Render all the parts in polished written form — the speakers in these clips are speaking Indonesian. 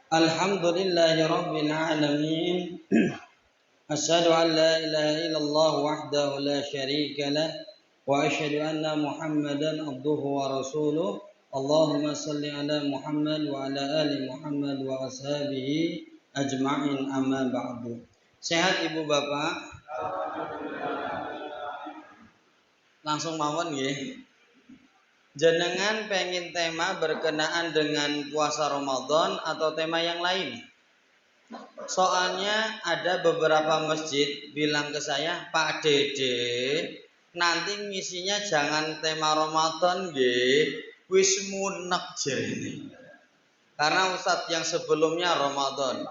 Alhamdulillahirabbil alamin. Asyhadu an la ilaha illallah wahdahu la syarika lah wa asyhadu anna Muhammadan abduhu wa rasuluh. Allahumma shalli ala Muhammad wa ala ali Muhammad wa ashabihi ajma'in, amma ba'du. Sehat Ibu Bapak? Langsung mawon nggih. Jenengan pengen tema berkenaan dengan puasa Ramadan atau tema yang lain? Soalnya ada beberapa masjid bilang ke saya, Pak Dede, nanti ngisinya jangan tema Ramadan nggih, wis munek jene. Karena ustadz yang sebelumnya Ramadan,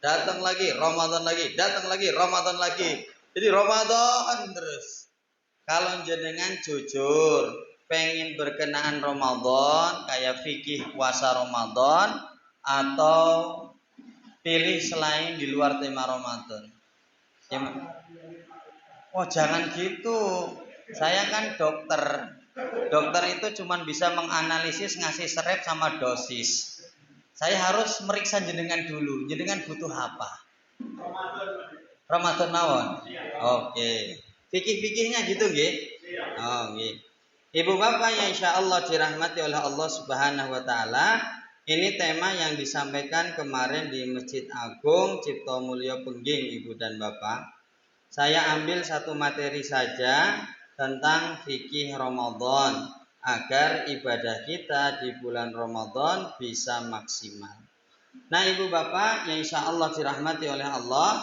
datang lagi Ramadan lagi, datang lagi Ramadan lagi. Jadi Ramadan terus. Kalau jenengan jujur pengen berkenaan Ramadan kayak fikih puasa Ramadan atau pilih selain di luar tema Ramadan? Oh jangan gitu, saya kan dokter. Dokter itu cuma bisa menganalisis, ngasih resep sama dosis. Saya harus meriksa jenengan dulu, jenengan butuh apa? Ramadan mawon. Oke. Fikih-fikihnya gitu nggih? Oh nggih. Ibu Bapak yang insyaallah dirahmati oleh Allah Subhanahu wa taala, ini tema yang disampaikan kemarin di Masjid Agung Cipto Mulyo Pengging, Ibu dan Bapak. Saya ambil satu materi saja tentang fikih Ramadan agar ibadah kita di bulan Ramadan bisa maksimal. Nah, Ibu Bapak yang insyaallah dirahmati oleh Allah,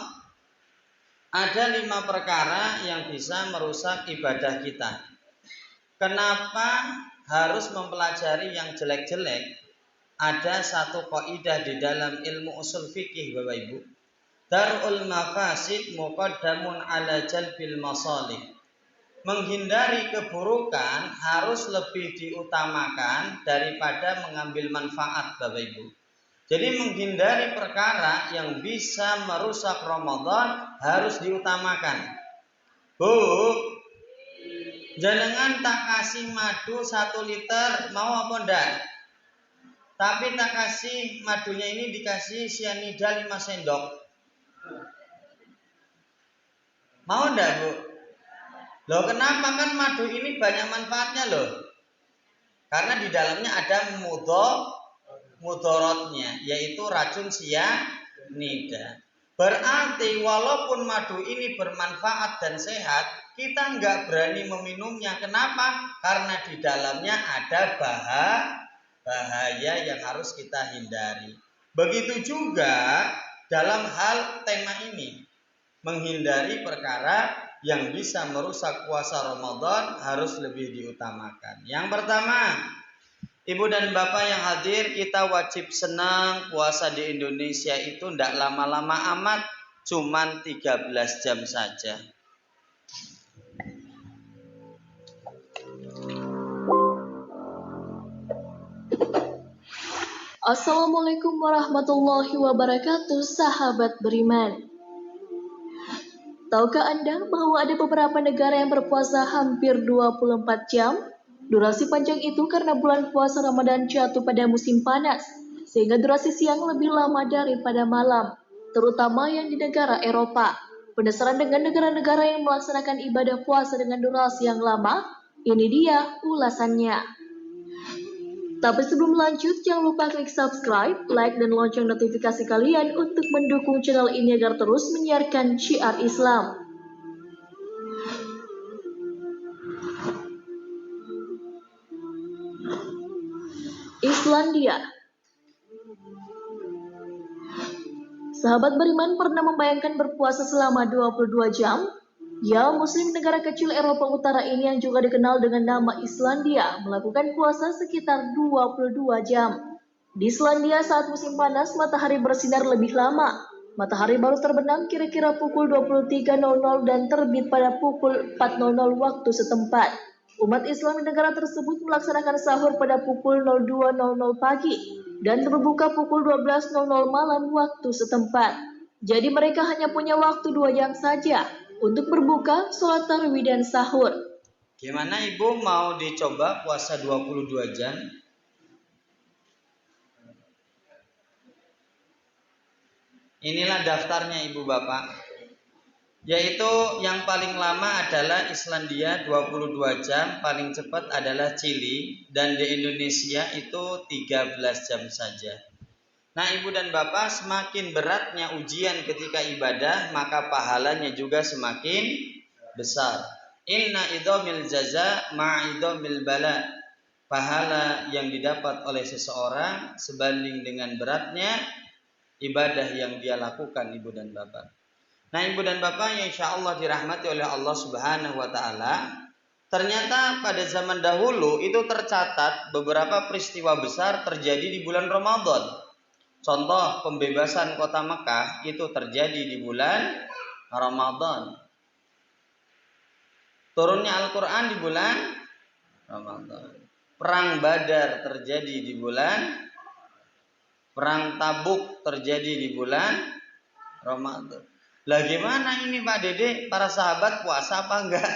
ada 5 perkara yang bisa merusak ibadah kita. Kenapa harus mempelajari yang jelek-jelek? Ada satu kaidah di dalam ilmu usul fikih, Bapak Ibu. Darul mafasid muqaddamun ala jalbil masalih. Menghindari keburukan harus lebih diutamakan daripada mengambil manfaat, Bapak Ibu. Jadi menghindari perkara yang bisa merusak Ramadan harus diutamakan. Bu, jenengan tak kasih madu 1 liter, mau apa ndak? Tapi tak kasih madunya ini dikasih cyanida 5 sendok. Mau ndak, Bu? Loh kenapa? Kan madu ini banyak manfaatnya loh. Karena di dalamnya ada mudorotnya, yaitu racun cyanida. Berarti walaupun madu ini bermanfaat dan sehat, kita nggak berani meminumnya. Kenapa? Karena di dalamnya ada bahaya yang harus kita hindari. Begitu juga dalam hal tema ini, menghindari perkara yang bisa merusak puasa Ramadan harus lebih diutamakan. Yang pertama, Ibu dan Bapak yang hadir, kita wajib senang puasa di Indonesia itu tidak lama-lama amat, cuman 13 jam saja. Assalamualaikum warahmatullahi wabarakatuh, sahabat beriman. Tahukah Anda bahwa ada beberapa negara yang berpuasa hampir 24 jam? Durasi panjang itu karena bulan puasa Ramadan jatuh pada musim panas, sehingga durasi siang lebih lama daripada malam, terutama yang di negara Eropa. Penasaran dengan negara-negara yang melaksanakan ibadah puasa dengan durasi yang lama? Ini dia ulasannya. Tapi sebelum lanjut, jangan lupa klik subscribe, like, dan lonceng notifikasi kalian untuk mendukung channel ini agar terus menyiarkan syiar Islam. Islandia. Sahabat beriman pernah membayangkan berpuasa selama 22 jam? Ya, muslim negara kecil Eropa Utara ini yang juga dikenal dengan nama Islandia melakukan puasa sekitar 22 jam. Di Islandia saat musim panas, matahari bersinar lebih lama. Matahari baru terbenam kira-kira pukul 23.00 dan terbit pada pukul 4.00 waktu setempat. Umat Islam di negara tersebut melaksanakan sahur pada pukul 02.00 pagi dan berbuka pukul 12.00 malam waktu setempat. Jadi mereka hanya punya waktu 2 jam saja untuk berbuka, sholat tarawih dan sahur. Gimana Ibu mau dicoba puasa 22 jam? Inilah daftarnya Ibu Bapak. Yaitu yang paling lama adalah Islandia 22 jam, paling cepat adalah Chili, dan di Indonesia itu 13 jam saja. Nah Ibu dan Bapak, semakin beratnya ujian ketika ibadah, maka pahalanya juga semakin besar. Inna idhamil jaza ma'idhamil bala. Pahala yang didapat oleh seseorang sebanding dengan beratnya ibadah yang dia lakukan Ibu dan Bapak. Nah Ibu dan Bapak yang insya Allah dirahmati oleh Allah Subhanahu wa Ta'ala, ternyata pada zaman dahulu itu tercatat beberapa peristiwa besar terjadi di bulan Ramadan. Contoh pembebasan kota Mekah itu terjadi di bulan Ramadan. Turunnya Al-Quran di bulan Ramadan. Perang Badar terjadi di bulan, Perang Tabuk terjadi di bulan Ramadan. Lah gimana ini Pak Dede, para sahabat puasa apa enggak?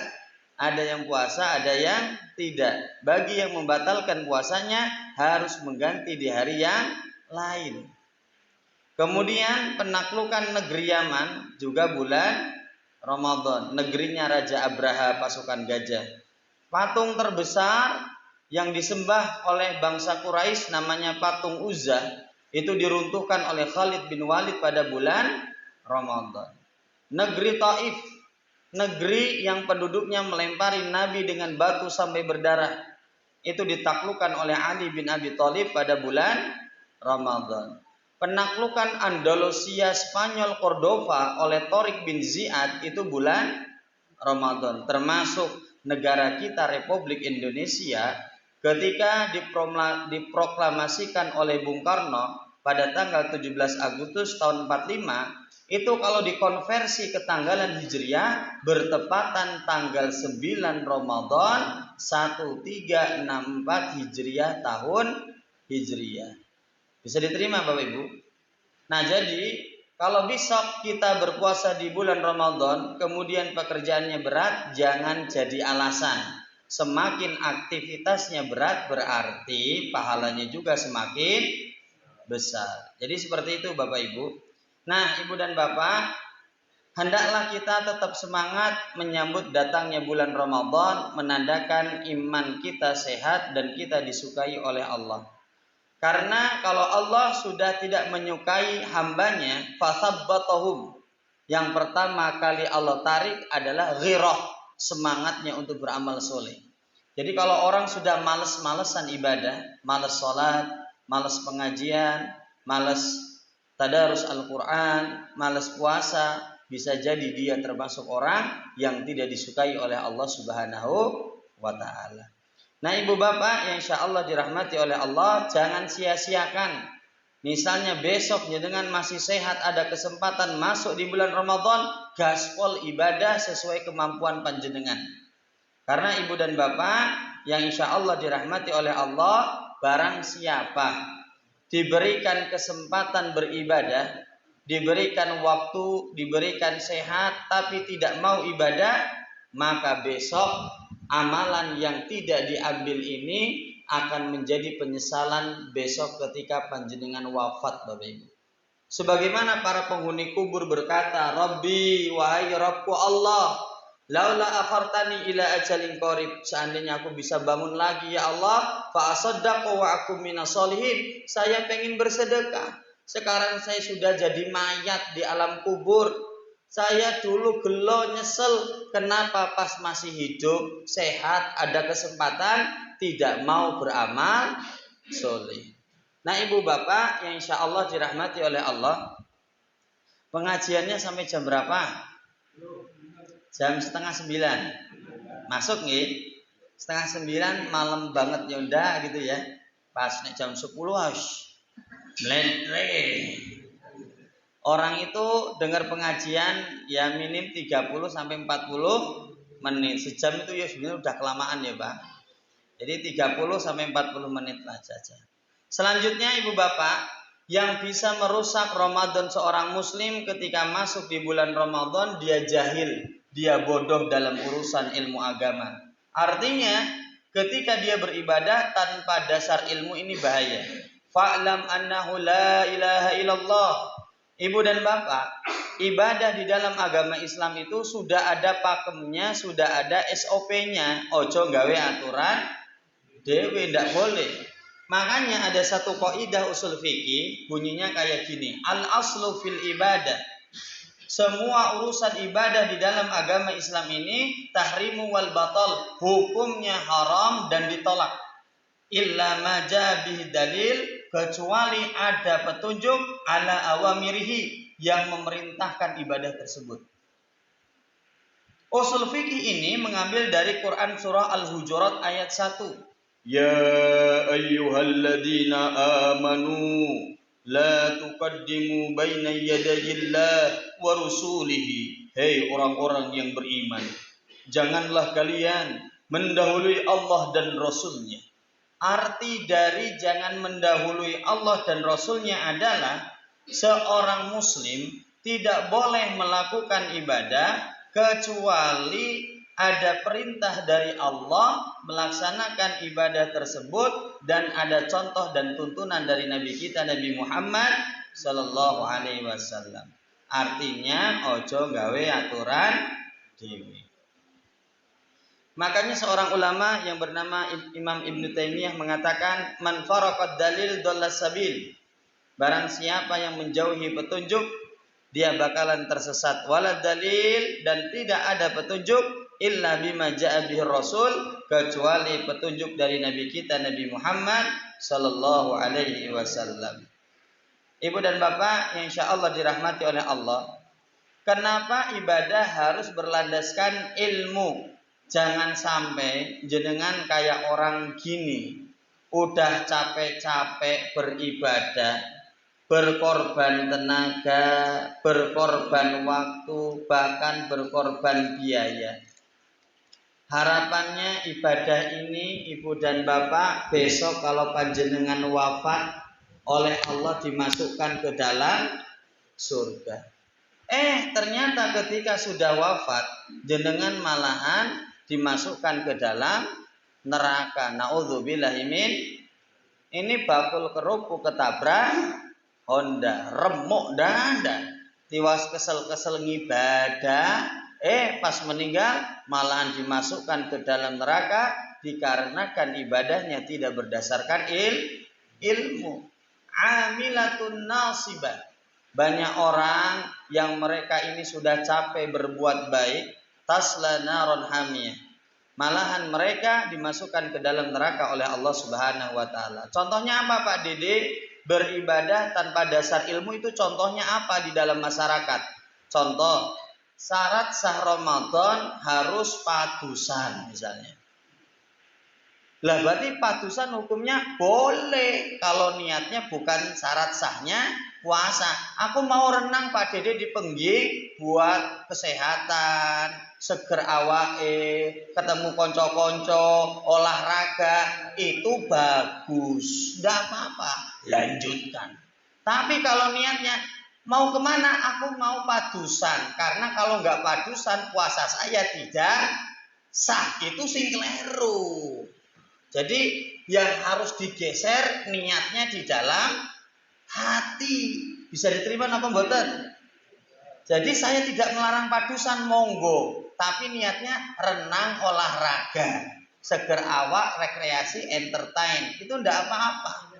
Ada yang puasa, ada yang tidak. Bagi yang membatalkan puasanya harus mengganti di hari yang lain. Kemudian penaklukan negeri Yaman juga bulan Ramadan. Negerinya Raja Abraha pasukan gajah. Patung terbesar yang disembah oleh bangsa Quraisy namanya patung Uzza itu diruntuhkan oleh Khalid bin Walid pada bulan Ramadan. Negeri Taif, negeri yang penduduknya melempari Nabi dengan batu sampai berdarah, itu ditaklukkan oleh Ali bin Abi Thalib pada bulan Ramadan. Penaklukan Andalusia Spanyol Cordova oleh Tariq bin Ziyad itu bulan Ramadan. Termasuk negara kita Republik Indonesia ketika diproklamasikan oleh Bung Karno pada tanggal 17 Agustus tahun 45, itu kalau dikonversi ke tanggalan Hijriah bertepatan tanggal 9 Ramadan 1364 Hijriah tahun Hijriah. Bisa diterima Bapak Ibu? Nah jadi kalau besok kita berpuasa di bulan Ramadan kemudian pekerjaannya berat, jangan jadi alasan. Semakin aktivitasnya berat berarti pahalanya juga semakin besar. Jadi seperti itu Bapak Ibu. Nah Ibu dan Bapak, hendaklah kita tetap semangat menyambut datangnya bulan Ramadan, menandakan iman kita sehat dan kita disukai oleh Allah. Karena kalau Allah sudah tidak menyukai hambanya, fasabbatahum. Yang pertama kali Allah tarik adalah ghirah, semangatnya untuk beramal soleh. Jadi kalau orang sudah males-malesan ibadah, males sholat, males pengajian, males tadarus Al-Quran, males puasa, bisa jadi dia termasuk orang yang tidak disukai oleh Allah Subhanahu wa Ta'ala. Nah ibu bapak yang insya Allah dirahmati oleh Allah, jangan sia-siakan. Misalnya besok dengan masih sehat ada kesempatan masuk di bulan Ramadan, gaspol ibadah sesuai kemampuan panjenengan. Karena ibu dan bapak yang insya Allah dirahmati oleh Allah, barang siapa diberikan kesempatan beribadah, diberikan waktu, diberikan sehat, tapi tidak mau ibadah, maka besok amalan yang tidak diambil ini akan menjadi penyesalan besok ketika panjenengan wafat Bapak Ibu. Sebagaimana para penghuni kubur berkata, Rabbi, wahai Rabbku Allah, laula akhartani ila ajalin qarib, seandainya aku bisa bangun lagi ya Allah, fa asaddaqu wa akum minas solihin, saya pengen bersedekah. Sekarang saya sudah jadi mayat di alam kubur. Saya dulu gelo nyesel kenapa pas masih hidup sehat ada kesempatan tidak mau beramal soleh. Nah ibu bapak yang insya Allah dirahmati oleh Allah, pengajiannya sampai jam berapa? Jam 8:30. Masuk nih 8:30 malam banget yaudah gitu ya. Pas nih jam 10 harus meletre. Orang itu dengar pengajian ya minim 30 sampai 40 menit. Sejam itu ya sebenarnya udah kelamaan ya Pak. Jadi 30 sampai 40 menit lah saja. Selanjutnya ibu bapak, yang bisa merusak Ramadan seorang muslim ketika masuk di bulan Ramadan, dia jahil, dia bodoh dalam urusan ilmu agama. Artinya ketika dia beribadah tanpa dasar ilmu ini bahaya. Fa'lam annahu la ilaha illallah Ibu dan bapak, ibadah di dalam agama Islam itu sudah ada pakemnya, sudah ada SOP-nya. Ojo gawe aturan dewe, ndak boleh. Makanya ada satu kaidah usul fikih, bunyinya kayak gini. Al aslu fil ibadah. Semua urusan ibadah di dalam agama Islam ini tahrimu wal batal, hukumnya haram dan ditolak. Illa ma jabih dalil, kecuali ada petunjuk ala awamirihi yang memerintahkan ibadah tersebut. Usul fikih ini mengambil dari Quran surah Al-Hujurat ayat 1. Ya ayyuhalladzina amanu la tuqaddimu baina yadayillah wa rusulihi. Hei orang-orang yang beriman, janganlah kalian mendahului Allah dan Rasulnya. Arti dari jangan mendahului Allah dan Rasulnya adalah seorang muslim tidak boleh melakukan ibadah kecuali ada perintah dari Allah melaksanakan ibadah tersebut dan ada contoh dan tuntunan dari Nabi kita Nabi Muhammad sallallahu alaihi wasallam. Artinya ojo gawe aturan dewe. Makanya seorang ulama yang bernama Imam Ibnu Taimiyah mengatakan man faraqad dalil dhallas sabil. Barang siapa yang menjauhi petunjuk, dia bakalan tersesat. Walad dalil, dan tidak ada petunjuk illa bima ja'a bihi rasul, kecuali petunjuk dari Nabi kita Nabi Muhammad sallallahu alaihi wasallam. Ibu dan bapak yang insyaallah dirahmati oleh Allah, kenapa ibadah harus berlandaskan ilmu? Jangan sampai jenengan kayak orang gini, udah capek-capek beribadah, berkorban tenaga, berkorban waktu, bahkan berkorban biaya. Harapannya ibadah ini ibu dan bapak besok kalau panjenengan wafat oleh Allah dimasukkan ke dalam surga. Ternyata ketika sudah wafat jenengan malahan dimasukkan ke dalam neraka. Nauzubillahi min. Ini bakul kerupuk ketabrak Honda, remuk dada, tiwas kesel-kesel ngibadah, pas meninggal malahan dimasukkan ke dalam neraka dikarenakan ibadahnya tidak berdasarkan ilmu. Amilatun nasibah. Banyak orang yang mereka ini sudah capek berbuat baik, tasla naron hamiyah. Malahan mereka dimasukkan ke dalam neraka oleh Allah Subhanahu wa taala. Contohnya apa Pak Dede? Beribadah tanpa dasar ilmu itu contohnya apa di dalam masyarakat? Contoh, syarat sah Ramadan harus padusan misalnya. Lah berarti padusan hukumnya boleh kalau niatnya bukan syarat sahnya puasa. Aku mau renang Pak Dede di Pengging buat kesehatan, seger awake, ketemu konco-konco, olahraga, itu bagus, nggak apa-apa, lanjutkan. Tapi kalau niatnya mau kemana? Aku mau padusan, karena kalau nggak padusan puasa saya tidak sah, itu sing keliru. Jadi yang harus digeser niatnya di dalam hati. Bisa diterima apa mboten? Jadi saya tidak melarang padusan, monggo, tapi niatnya renang, olahraga, seger awak, rekreasi, entertain, itu ndak apa-apa.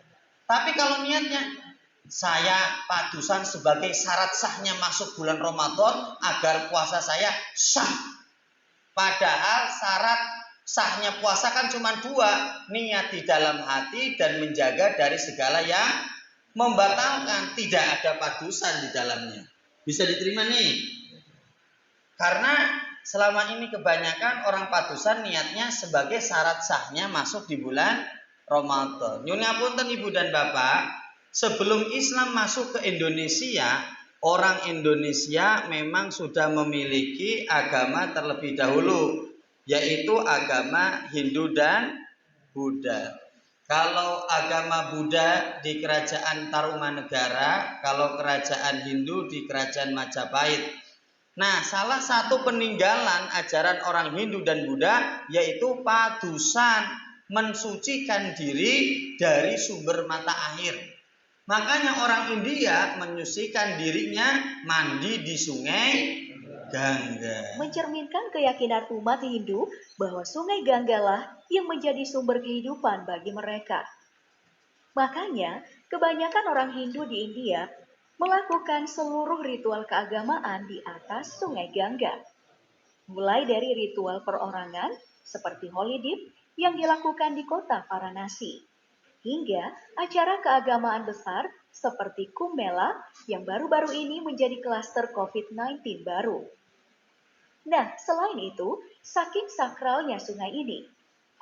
Tapi kalau niatnya saya padusan sebagai syarat sahnya masuk bulan Ramadan agar puasa saya sah. Padahal syarat sahnya puasa kan cuma dua, niat di dalam hati dan menjaga dari segala yang membatalkan. Tidak ada padusan di dalamnya. Bisa diterima nih. Karena selama ini kebanyakan orang padusan niatnya sebagai syarat sahnya masuk di bulan Ramadan. Nyun ngapunten ibu dan bapak, sebelum Islam masuk ke Indonesia, orang Indonesia memang sudah memiliki agama terlebih dahulu, yaitu agama Hindu dan Buddha. Kalau agama Buddha di kerajaan Tarumanegara, kalau kerajaan Hindu di kerajaan Majapahit. Nah, salah satu peninggalan ajaran orang Hindu dan Buddha yaitu padusan, mensucikan diri dari sumber mata air. Makanya orang India menyucikan dirinya mandi di sungai Gangga. Mencerminkan keyakinan umat Hindu bahwa sungai Gangga lah yang menjadi sumber kehidupan bagi mereka. Makanya, kebanyakan orang Hindu di India melakukan seluruh ritual keagamaan di atas sungai Gangga. Mulai dari ritual perorangan seperti Holy Dip yang dilakukan di kota Varanasi, hingga acara keagamaan besar seperti Kumbh Mela yang baru-baru ini menjadi klaster COVID-19 baru. Nah, selain itu, saking sakralnya sungai ini,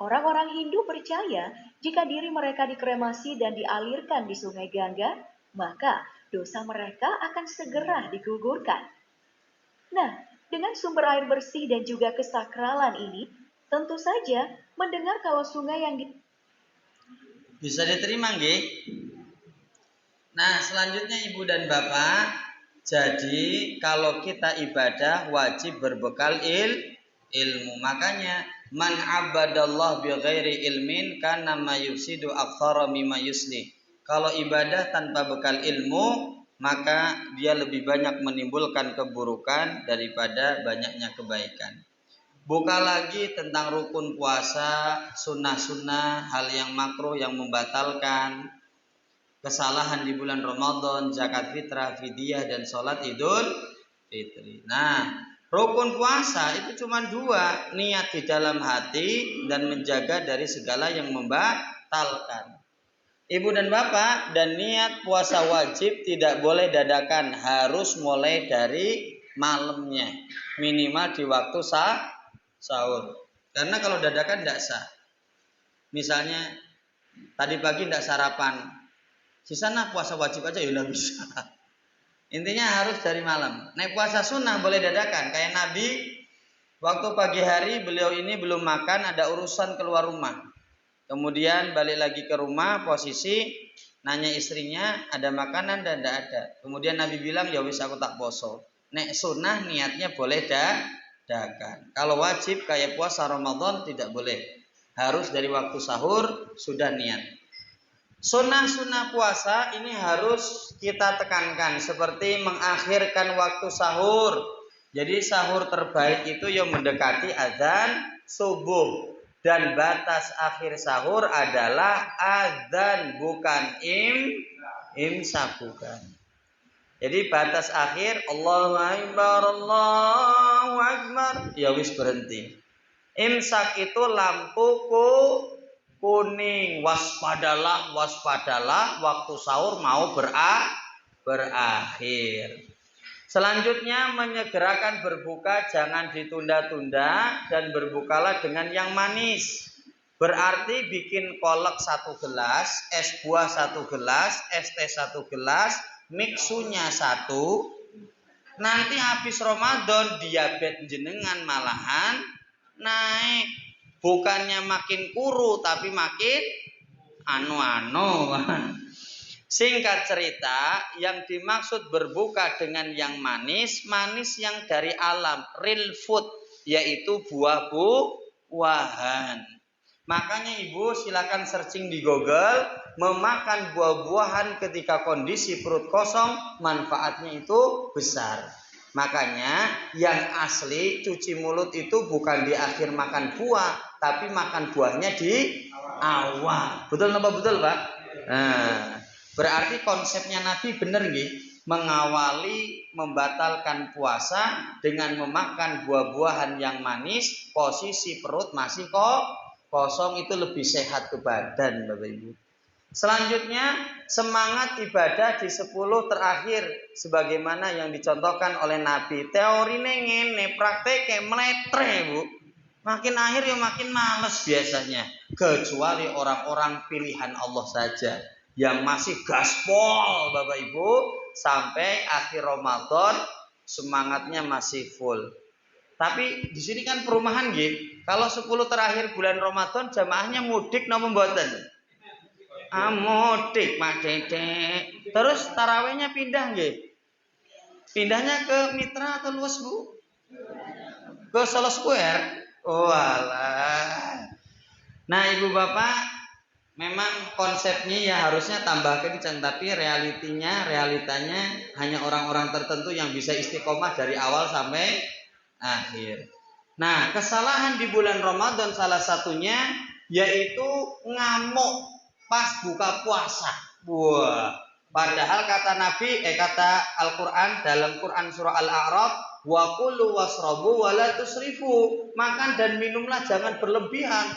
orang-orang Hindu percaya jika diri mereka dikremasi dan dialirkan di sungai Gangga, maka dosa mereka akan segera digugurkan. Nah, dengan sumber air bersih dan juga kesakralan ini, tentu saja mendengar kalau sungai yang Bisa diterima nggih? Nah, selanjutnya Ibu dan Bapak, jadi kalau kita ibadah wajib berbekal ilmu. Makanya man abadallah bi ghairi ilmin kana ma yufsidu aktsara mimma yuslih. Kalau ibadah tanpa bekal ilmu, maka dia lebih banyak menimbulkan keburukan daripada banyaknya kebaikan. Buka lagi tentang rukun puasa, sunnah-sunnah, hal yang makruh yang membatalkan, kesalahan di bulan Ramadan, zakat fitrah, fidyah, dan sholat idul fitri. Nah, rukun puasa itu cuma 2, niat di dalam hati dan menjaga dari segala yang membatalkan. Ibu dan Bapak, dan niat puasa wajib tidak boleh dadakan, harus mulai dari malamnya, minimal di waktu sahur. Karena kalau dadakan tidak sah. Misalnya tadi pagi tidak sarapan, sisanya puasa wajib aja ya tidak bisa. Intinya harus dari malam. Naik puasa sunnah boleh dadakan. Kayak Nabi waktu pagi hari beliau ini belum makan, ada urusan keluar rumah. Kemudian balik lagi ke rumah, posisi nanya istrinya ada makanan dan tidak ada. Kemudian Nabi bilang ya wis aku tak poso. Nek sunnah niatnya boleh dadakan. Kalau wajib kayak puasa Ramadan tidak boleh. Harus dari waktu sahur sudah niat. Sunnah-sunnah puasa ini harus kita tekankan, seperti mengakhirkan waktu sahur. Jadi sahur terbaik itu yang mendekati azan subuh. Dan batas akhir sahur adalah azan, bukan imsak, bukan. Jadi batas akhir Allahu Akbar, Allahu Akbar, ya wis berhenti. Imsak itu lampu kuning, waspadalah, waktu sahur mau berakhir. Selanjutnya menyegerakan berbuka, jangan ditunda-tunda, dan berbukalah dengan yang manis. Berarti bikin kolak 1 gelas, es buah 1 gelas, es teh 1 gelas, mixunya 1. Nanti habis Ramadan diabetes jenengan malahan naik. Bukannya makin kuru tapi makin anu. Singkat cerita, yang dimaksud berbuka dengan yang manis yang dari alam, real food, yaitu buah-buahan. Makanya Ibu silakan searching di Google, memakan buah-buahan ketika kondisi perut kosong, manfaatnya itu besar. Makanya yang asli cuci mulut itu bukan di akhir makan buah, tapi makan buahnya di awal. Betul apa betul Pak? Nah, berarti konsepnya Nabi benar nggih, mengawali membatalkan puasa dengan memakan buah-buahan yang manis, posisi perut masih kosong, itu lebih sehat ke badan Bapak Ibu. Selanjutnya semangat ibadah di 10 terakhir sebagaimana yang dicontohkan oleh Nabi. Teorine ngene, prakteknya meletre Bu. Makin akhir ya makin males biasanya, kecuali orang-orang pilihan Allah saja yang masih gaspol Bapak Ibu sampai akhir Ramadan semangatnya masih full. Tapi di sini kan perumahan nggih. Kalau 10 terakhir bulan Ramadan jamaahnya mudik napa mboten? Mudik Pak Dedek. Terus tarawihnya pindah nggih. Pindahnya ke Mitra atau luas Bu? Ke Solo Square. Oh alah. Nah Ibu Bapak, memang konsepnya ya harusnya tambah kencang, tapi realitanya hanya orang-orang tertentu yang bisa istiqomah dari awal sampai akhir. Nah, kesalahan di bulan Ramadan salah satunya yaitu ngamuk pas buka puasa. Wah, padahal kata Al-Qur'an dalam Quran surah Al-A'raf, wa kulu wasrabu wa la tusrifu. Makan dan minumlah jangan berlebihan.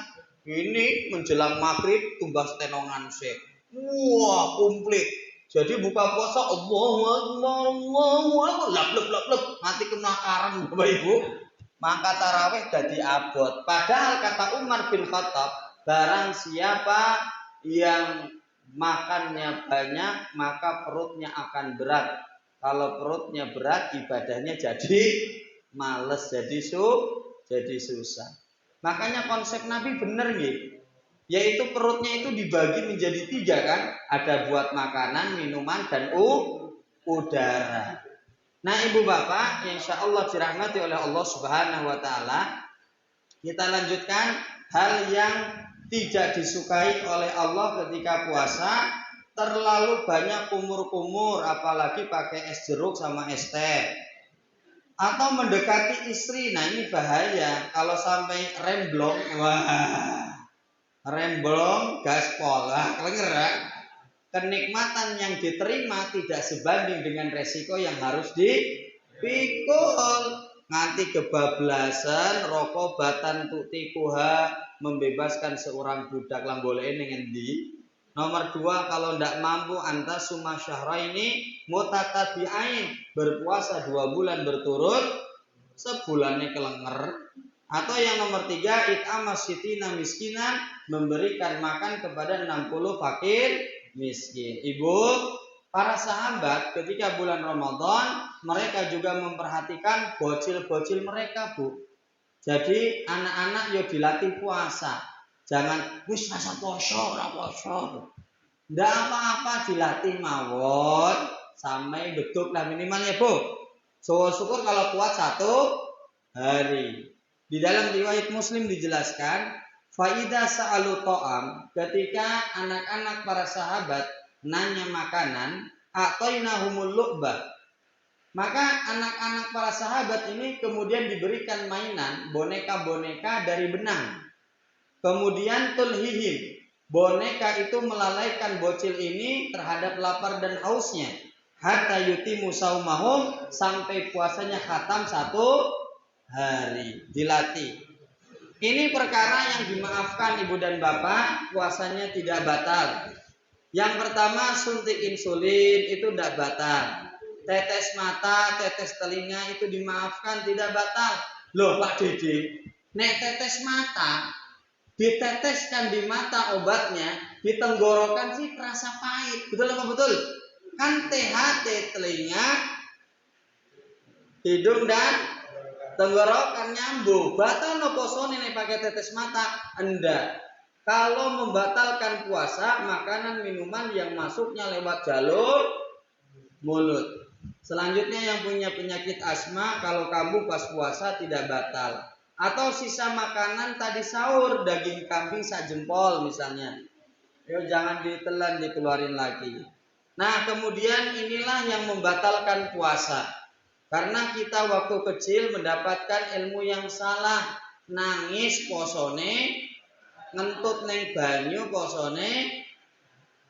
Ini menjelang maghrib tumbas tenongan sih. Wah, komplit. Jadi buka puasa Allahu Akbar, lap, mati kena karang Bapak Ibu. Maka tarawih jadi abot. Padahal kata Umar bin Khattab, barang siapa yang makannya banyak maka perutnya akan berat. Kalau perutnya berat ibadahnya jadi males, jadi susah. Makanya konsep Nabi bener nih, yaitu perutnya itu dibagi menjadi 3 kan, ada buat makanan, minuman, dan udara. Nah ibu bapak, insya Allah dirahmati oleh Allah Subhanahu Wa Taala, kita lanjutkan hal yang tidak disukai oleh Allah ketika puasa, terlalu banyak kumur-kumur, apalagi pakai es jeruk sama es teh. Atau mendekati istri, nah ini bahaya. Kalau sampai remblong, wah, remblong gaspol, wah, kelengar. Kenikmatan yang diterima tidak sebanding dengan resiko yang harus dipikul. Nganti kebablasan, rokok batan tutikuha, membebaskan seorang budak langgolene ngendi. Nomor 2, kalau tidak mampu anta suma syahraini mutatabi'ain, berpuasa 2 bulan berturut, sebulannya kelenger. Atau yang nomor 3, it'amas sitina miskinan, memberikan makan kepada 60 fakir miskin. Ibu, para sahabat ketika bulan Ramadan, mereka juga memperhatikan bocil-bocil mereka, Bu. Jadi anak-anak yo dilatih puasa. Jangan wis rasa poso, ora poso. Ndak apa-apa dilatih mawon sampai beduk lah minimal ya, Bu. Syukur kalau kuat 1 hari. Di dalam riwayat Muslim dijelaskan, faida sa'alu ta'am, ketika anak-anak para sahabat nanya makanan, a'tainahumul lu'bah. Maka anak-anak para sahabat ini kemudian diberikan mainan, boneka-boneka dari benang. Kemudian tulhihim, boneka itu melalaikan bocil ini terhadap lapar dan hausnya. Hatta yutimu saumahum, sampai puasanya khatam 1 hari, dilatih. Ini perkara yang dimaafkan ibu dan bapak, puasanya tidak batal. Yang pertama, suntik insulin itu tidak batal. Tetes mata, tetes telinga itu dimaafkan, tidak batal. Loh Pak Dede, nek tetes mata diteteskan di mata obatnya, di tenggorokan sih terasa pahit. Betul apa betul? Kan THT telinga, hidung dan tenggorokan nyambung. Batal no posone nek pakai tetes mata? Enggak. Kalau membatalkan puasa, makanan minuman yang masuknya lewat jalur mulut. Selanjutnya yang punya penyakit asma, kalau kamu pas puasa tidak batal. Atau sisa makanan tadi sahur, daging kambing sak jempol misalnya, yo jangan ditelan, dikeluarin lagi. Nah kemudian inilah yang membatalkan puasa, karena kita waktu kecil mendapatkan ilmu yang salah. Nangis posone, ngentut neng banyu posone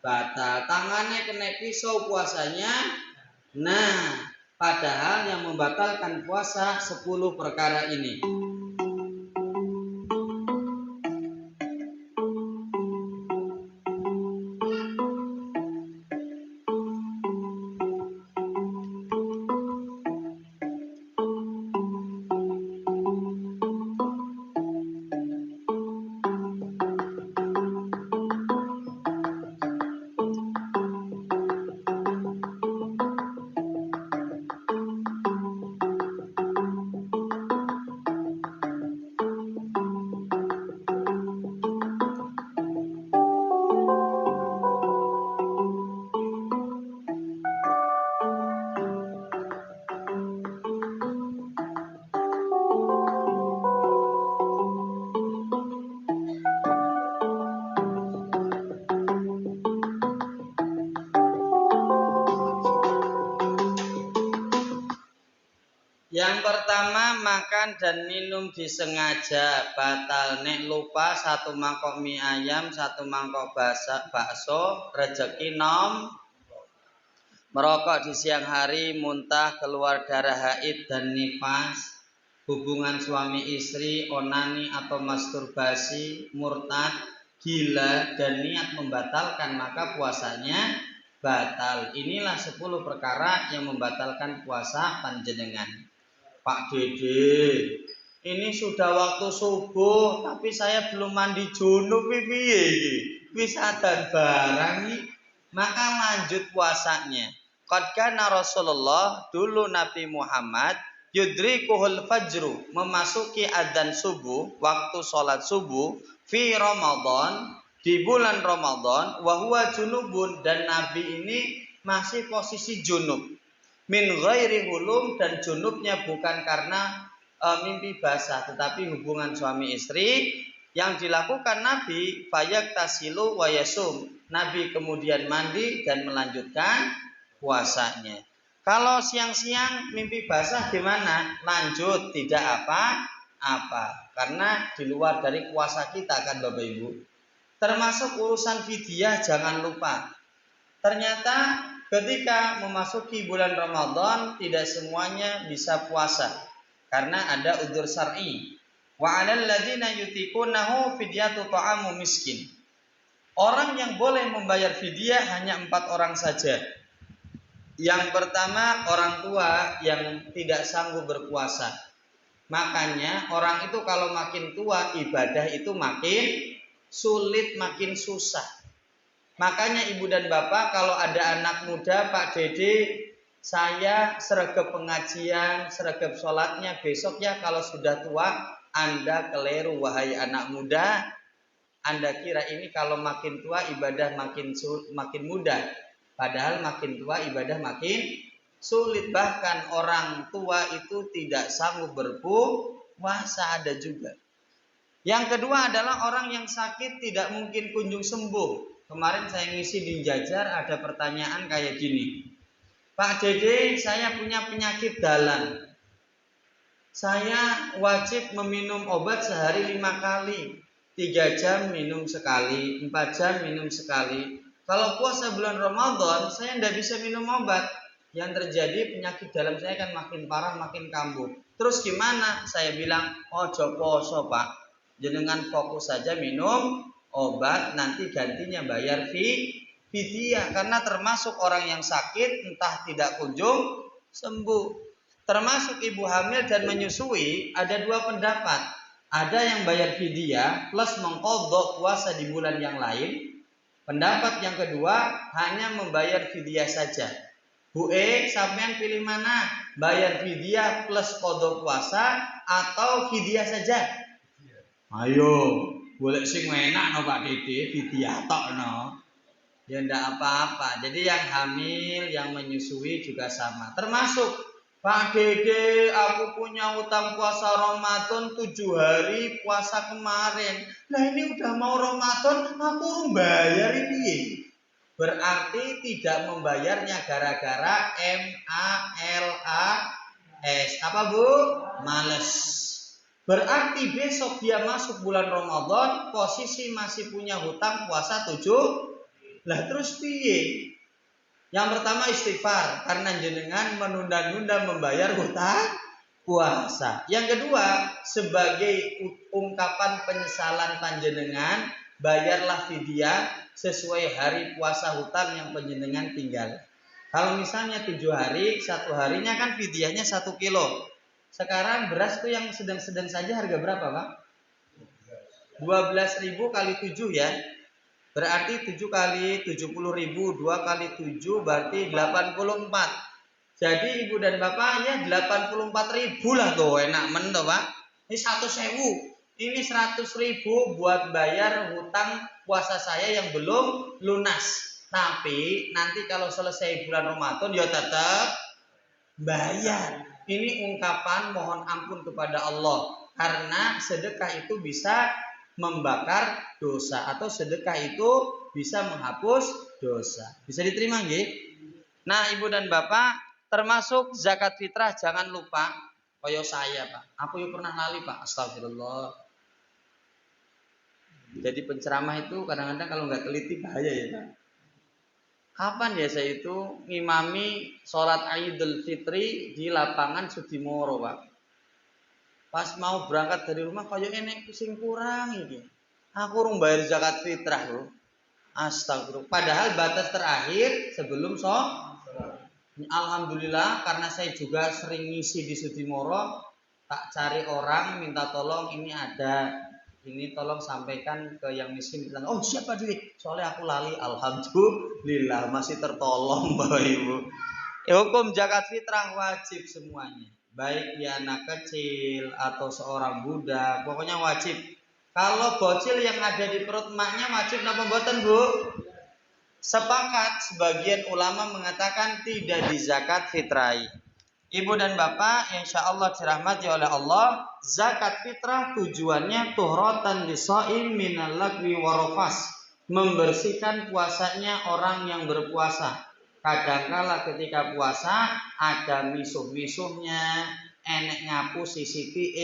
batal, tangannya kena pisau puasanya. Nah padahal yang membatalkan puasa 10 perkara ini. Yang pertama, makan dan minum disengaja batal. Nek lupa 1 mangkok mie ayam, 1 mangkok bakso, rezeki nom. Merokok di siang hari, muntah, keluar darah haid dan nifas, hubungan suami istri, onani atau masturbasi, murtad, gila, dan niat membatalkan, maka puasanya batal. Inilah 10 perkara yang membatalkan puasa panjenengan. Pak Dede, ini sudah waktu subuh, tapi saya belum mandi junub piye iki? Wis adzan barang iki. Maka lanjut puasanya. Qad kana Rasulullah, dulu Nabi Muhammad yudrikuhul fajru, memasuki adzan subuh, waktu sholat subuh fi Ramadan, di bulan Ramadan, wa huwa junubun, dan Nabi ini masih posisi junub. Min ghairi hulum, dan junubnya bukan karena mimpi basah, tetapi hubungan suami istri yang dilakukan Nabi. Fayak tasilu wa yasum, Nabi kemudian mandi dan melanjutkan puasanya. Kalau siang-siang mimpi basah gimana? Lanjut, tidak apa-apa, karena di luar dari kuasa kita kan Bapak Ibu. Termasuk urusan fidyah, jangan lupa. Ternyata ketika memasuki bulan Ramadan tidak semuanya bisa puasa karena ada udzur syar'i. Wa 'alal ladzina yutiqunahu fidyatu ta'amu miskin. Orang yang boleh membayar fidyah hanya 4 orang saja. Yang pertama, orang tua yang tidak sanggup berpuasa. Makanya orang itu kalau makin tua ibadah itu makin sulit, makin susah. Makanya ibu dan bapak, kalau ada anak muda, Pak Dede, saya sregep pengajian, sregep sholatnya besok ya, kalau sudah tua. Anda keliru wahai anak muda. Anda kira ini kalau makin tua ibadah makin mudah. Padahal makin tua ibadah makin sulit. Bahkan orang tua itu tidak sanggup berpuasa, ada juga. Yang kedua adalah orang yang sakit tidak mungkin kunjung sembuh. Kemarin saya ngisi di Jajar, ada pertanyaan kayak gini. Pak Dede, saya punya penyakit dalam. Saya wajib meminum obat sehari 5 kali. 3 jam minum sekali, 4 jam minum sekali. Kalau puasa bulan Ramadan, saya tidak bisa minum obat. Yang terjadi penyakit dalam saya kan makin parah, makin kambuh. Terus gimana? Saya bilang, ojo poso Pak. Jenengan fokus saja minum obat, nanti gantinya bayar fidyah, karena termasuk orang yang sakit entah tidak kunjung sembuh. Termasuk ibu hamil dan menyusui, ada 2 pendapat. Ada yang bayar fidyah plus mengqadha puasa di bulan yang lain. Pendapat yang kedua hanya membayar fidyah saja. Bu sampean pilih mana? Bayar fidyah plus qadha puasa atau fidyah saja? Ayo, boleh sing enak no Pak Dede, fidyah tok no. Ya ndak apa-apa. Jadi yang hamil, yang menyusui juga sama. Termasuk Pak Dede, aku punya utang puasa Ramadan 7 hari puasa kemarin. Nah ini udah mau Ramadan, aku bayar ini. Berarti tidak membayarnya gara-gara MALAS. Apa Bu? Males. Berarti besok dia masuk bulan Ramadan, posisi masih punya hutang puasa 7. Lah terus piye? Yang pertama istighfar, karena jenengan menunda-nunda membayar hutang puasa. Yang kedua, sebagai ungkapan penyesalan panjenengan, bayarlah fidyah sesuai hari puasa hutang yang panjenengan tinggal. Kalau misalnya 7 hari, 1 harinya kan fidyahnya 1 kilo. Sekarang beras tuh yang sedang-sedang saja harga berapa Pak? 12.000 kali 7 ya. Berarti 7 kali 70.000, 2 kali 7 berarti 84. Jadi ibu dan bapak ya 84.000 lah tuh, enak men tuh Pak. Ini 100.000. Ini 100.000 buat bayar hutang puasa saya yang belum lunas. Tapi nanti kalau selesai bulan Ramadan ya tetap bayar. Ini ungkapan mohon ampun kepada Allah, karena sedekah itu bisa membakar dosa, atau sedekah itu bisa menghapus dosa. Bisa diterima nggih? Nah, Ibu dan Bapak, termasuk zakat fitrah jangan lupa. Kaya saya Pak, aku yo pernah lali Pak, astagfirullah. Jadi penceramah itu kadang-kadang kalau nggak teliti bahaya ya Pak. Kapan ya saya itu ngimami sholat Idul Fitri di lapangan Sudimoro Pak. Pas mau berangkat dari rumah kaya enek sing kurang ini. Aku urung bayar zakat fitrah loh. Astagfirullah. Padahal batas terakhir sebelum Alhamdulillah karena saya juga sering ngisi di Sudimoro, tak cari orang minta tolong ini ada, ini tolong sampaikan ke yang miskin. Oh siapa duit? Soalnya aku lali. Alhamdulillah masih tertolong Bapak Ibu. Hukum zakat fitrah wajib semuanya, baik dia anak kecil atau seorang budak, pokoknya wajib. Kalau bocil yang ada di perut emaknya wajib napa mboten Bu? Sepakat, sebagian ulama mengatakan tidak dizakat fitrai. Ibu dan bapak, insya Allah dirahmati oleh Allah, zakat fitrah tujuannya tuhratan lisaim minal lagwi warofas, membersihkan puasanya orang yang berpuasa. Kadangkala ketika puasa ada misuh-misuhnya, enek ngapus CCTV,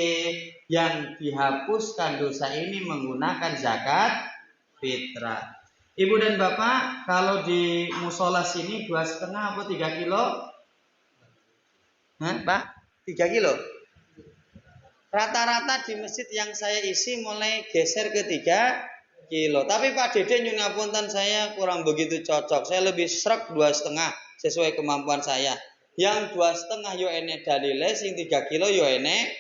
yang dihapuskan dosa ini menggunakan zakat fitrah. Ibu dan bapak, kalau di musola sini 2,5 atau 3 kilo? Hah, Pak? 3 kilo? Rata-rata di masjid yang saya isi mulai geser ke 3 kilo. Tapi Pak Dede nyun ngapunten saya kurang begitu cocok. Saya lebih srek 2,5 sesuai kemampuan saya. Yang 2,5 yo enek dalile, sing 3 kilo yo enek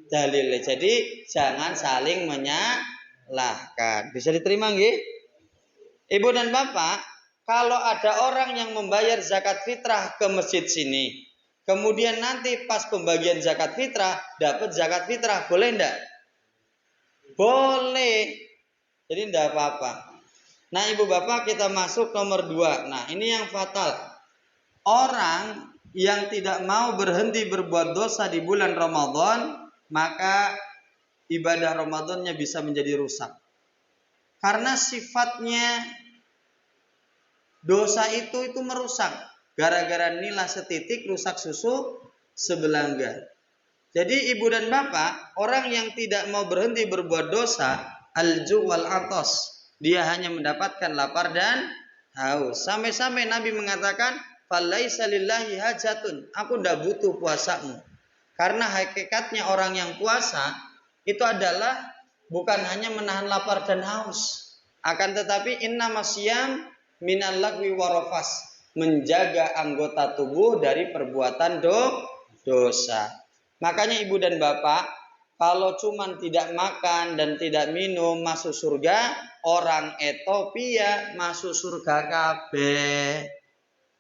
dalile. Jadi jangan saling menyalahkan. Bisa diterima nggih? Ibu dan bapak, kalau ada orang yang membayar zakat fitrah ke masjid sini, kemudian nanti pas pembagian zakat fitrah dapat zakat fitrah, boleh enggak? Boleh. Jadi enggak apa-apa. Nah ibu bapak, kita masuk nomor 2. Nah ini yang fatal. Orang yang tidak mau berhenti berbuat dosa di bulan Ramadan, maka ibadah Ramadannya bisa menjadi rusak. Karena sifatnya dosa itu merusak. Gara-gara nila setitik rusak susu sebelangga. Jadi ibu dan bapak, orang yang tidak mau berhenti berbuat dosa, al-ju' wal atas, dia hanya mendapatkan lapar dan haus. Sampai-sampai Nabi mengatakan, "Falaisa lillahi hajatun." Aku tidak butuh puasamu. Karena hakikatnya orang yang puasa itu adalah bukan hanya menahan lapar dan haus, akan tetapi innamasiyam minal lagwi warofas, menjaga anggota tubuh dari perbuatan dosa. Makanya ibu dan bapak, kalau cuman tidak makan dan tidak minum masuk surga, orang Ethiopia masuk surga kabeh.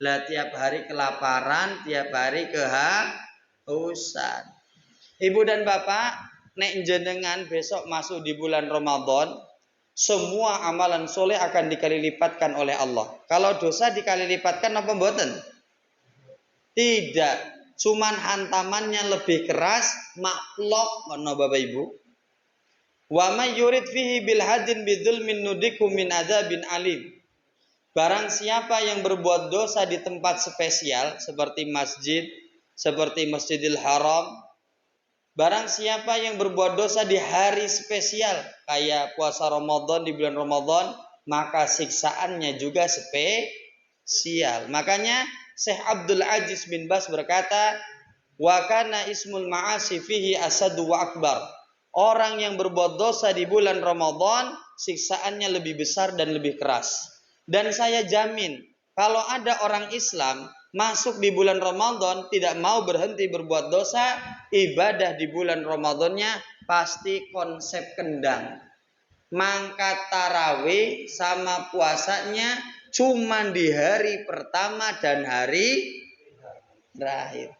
Lah tiap hari kelaparan, tiap hari kehausan. Ibu dan bapak, nek jenengan besok masuk di bulan Ramadan, semua amalan soleh akan dikali lipatkan oleh Allah. Kalau dosa dikali lipatkan apa mboten? Tidak, cuman hantamannya lebih keras, maklok ngono Bapak Ibu. Wa may yurid fihi bil hadin bidzulmin nudikum min adzabin alim. Barang siapa yang berbuat dosa di tempat spesial seperti masjid, seperti Masjidil Haram, barang siapa yang berbuat dosa di hari spesial kayak puasa Ramadan di bulan Ramadan, maka siksaannya juga spesial. Makanya Syekh Abdul Aziz bin Bas berkata, wa kana ismul ma'asi fihi asadu wa akbar. Orang yang berbuat dosa di bulan Ramadan, siksaannya lebih besar dan lebih keras. Dan saya jamin, kalau ada orang Islam masuk di bulan Ramadan tidak mau berhenti berbuat dosa, ibadah di bulan Ramadannya pasti konsep kendang. Mangkat tarawih sama puasanya cuma di hari pertama dan hari terakhir.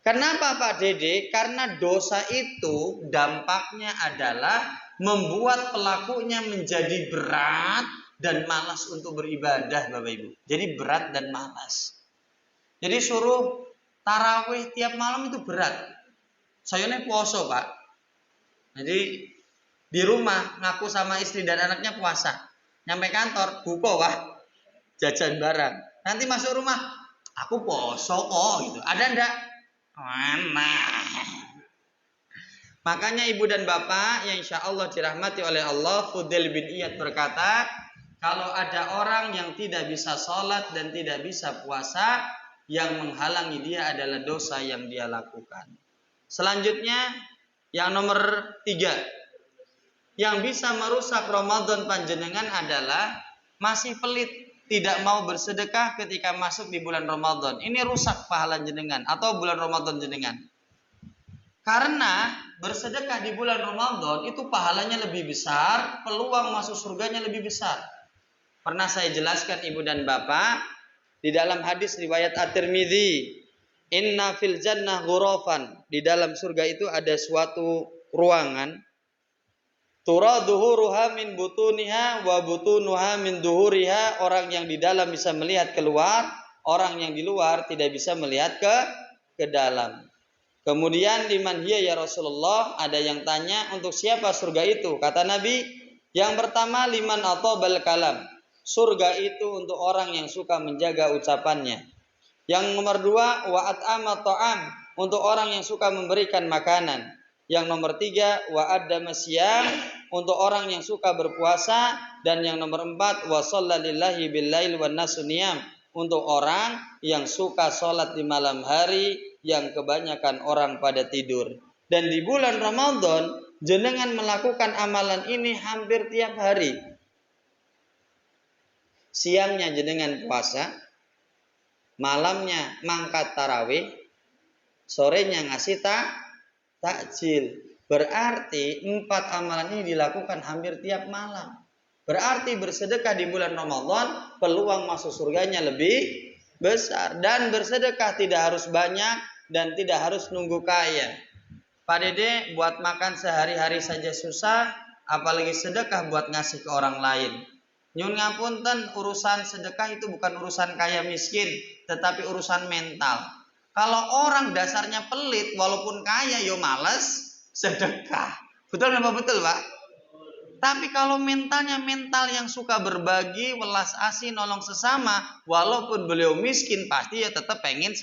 Kenapa Pak Dede? Karena dosa itu dampaknya adalah membuat pelakunya menjadi berat dan malas untuk beribadah Bapak Ibu. Jadi berat dan malas. Jadi suruh tarawih tiap malam itu berat. Saya ini puasa Pak. Jadi di rumah ngaku sama istri dan anaknya puasa. Nyampe kantor buka wah jajan barang. Nanti masuk rumah aku poso kok gitu. Ada ndak? Mana? Makanya ibu dan bapak yang insya Allah dirahmati oleh Allah, Fudail bin Iyad berkata, kalau ada orang yang tidak bisa sholat dan tidak bisa puasa, yang menghalangi dia adalah dosa yang dia lakukan. Selanjutnya, yang nomor 3, yang bisa merusak Ramadan panjenengan adalah masih pelit, tidak mau bersedekah ketika masuk di bulan Ramadan. Ini rusak pahala jenengan atau bulan Ramadan jenengan. Karena bersedekah di bulan Ramadan itu pahalanya lebih besar, peluang masuk surganya lebih besar. Pernah saya jelaskan ibu dan bapak, di dalam hadis riwayat At-Tirmidzi, inna fil jannah ghurafan, di dalam surga itu ada suatu ruangan, tura duhuruha min butuniha wa butunuha min duhuriha, orang yang di dalam bisa melihat keluar, orang yang di luar tidak bisa melihat ke dalam. Kemudian liman hiya ya Rasulullah, ada yang tanya untuk siapa surga itu? Kata Nabi, yang pertama liman athabal kalam, surga itu untuk orang yang suka menjaga ucapannya. Yang nomor 2 wa at'ama ta'am, untuk orang yang suka memberikan makanan. Yang nomor 3 wa addama siyam, untuk orang yang suka berpuasa. Dan yang nomor 4 wa shallalillahi bil lail wan nasu niyam, untuk orang yang suka sholat di malam hari, yang kebanyakan orang pada tidur. Dan di bulan Ramadan jenengan melakukan amalan ini hampir tiap hari. Siangnya jenengan puasa, malamnya mangkat tarawih, sorenya ngasih takjil. Berarti 4 amalan ini dilakukan hampir tiap malam. Berarti bersedekah di bulan Ramadan peluang masuk surganya lebih besar. Dan bersedekah tidak harus banyak dan tidak harus nunggu kaya. Pak Dede, buat makan sehari-hari saja susah, apalagi sedekah buat ngasih ke orang lain. Nyun ngapunten, urusan sedekah itu bukan urusan kaya miskin, tetapi urusan mental. Kalau orang dasarnya pelit, walaupun kaya yo males sedekah. Betul apa betul, Pak? Tapi kalau mentalnya mental yang suka berbagi, welas asih, nolong sesama, walaupun beliau miskin, pasti ya tetap pengen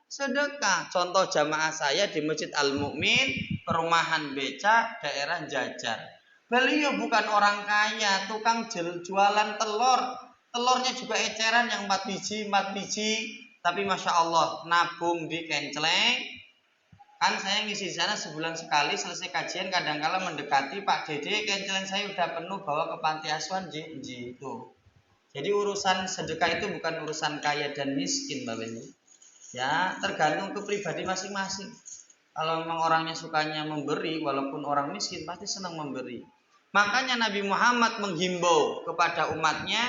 sedekah. Contoh jamaah saya di Masjid Al-Mu'min, perumahan Beca, daerah Jajar. Beliau bukan orang kaya, tukang jualan telur. Telurnya juga eceran yang 4 biji. Tapi Masya Allah, nabung di kenceleng. Kan saya ngisi di sana sebulan sekali, selesai kajian kadang-kala mendekati, Pak Dede, kenceleng saya udah penuh, bawa ke panti asuhan, itu. Jadi urusan sedekah itu bukan urusan kaya dan miskin, Bapak Ibu. Ya, tergantung ke pribadi masing-masing. Kalau memang orangnya sukanya memberi, walaupun orang miskin pasti senang memberi. Makanya Nabi Muhammad menghimbau kepada umatnya,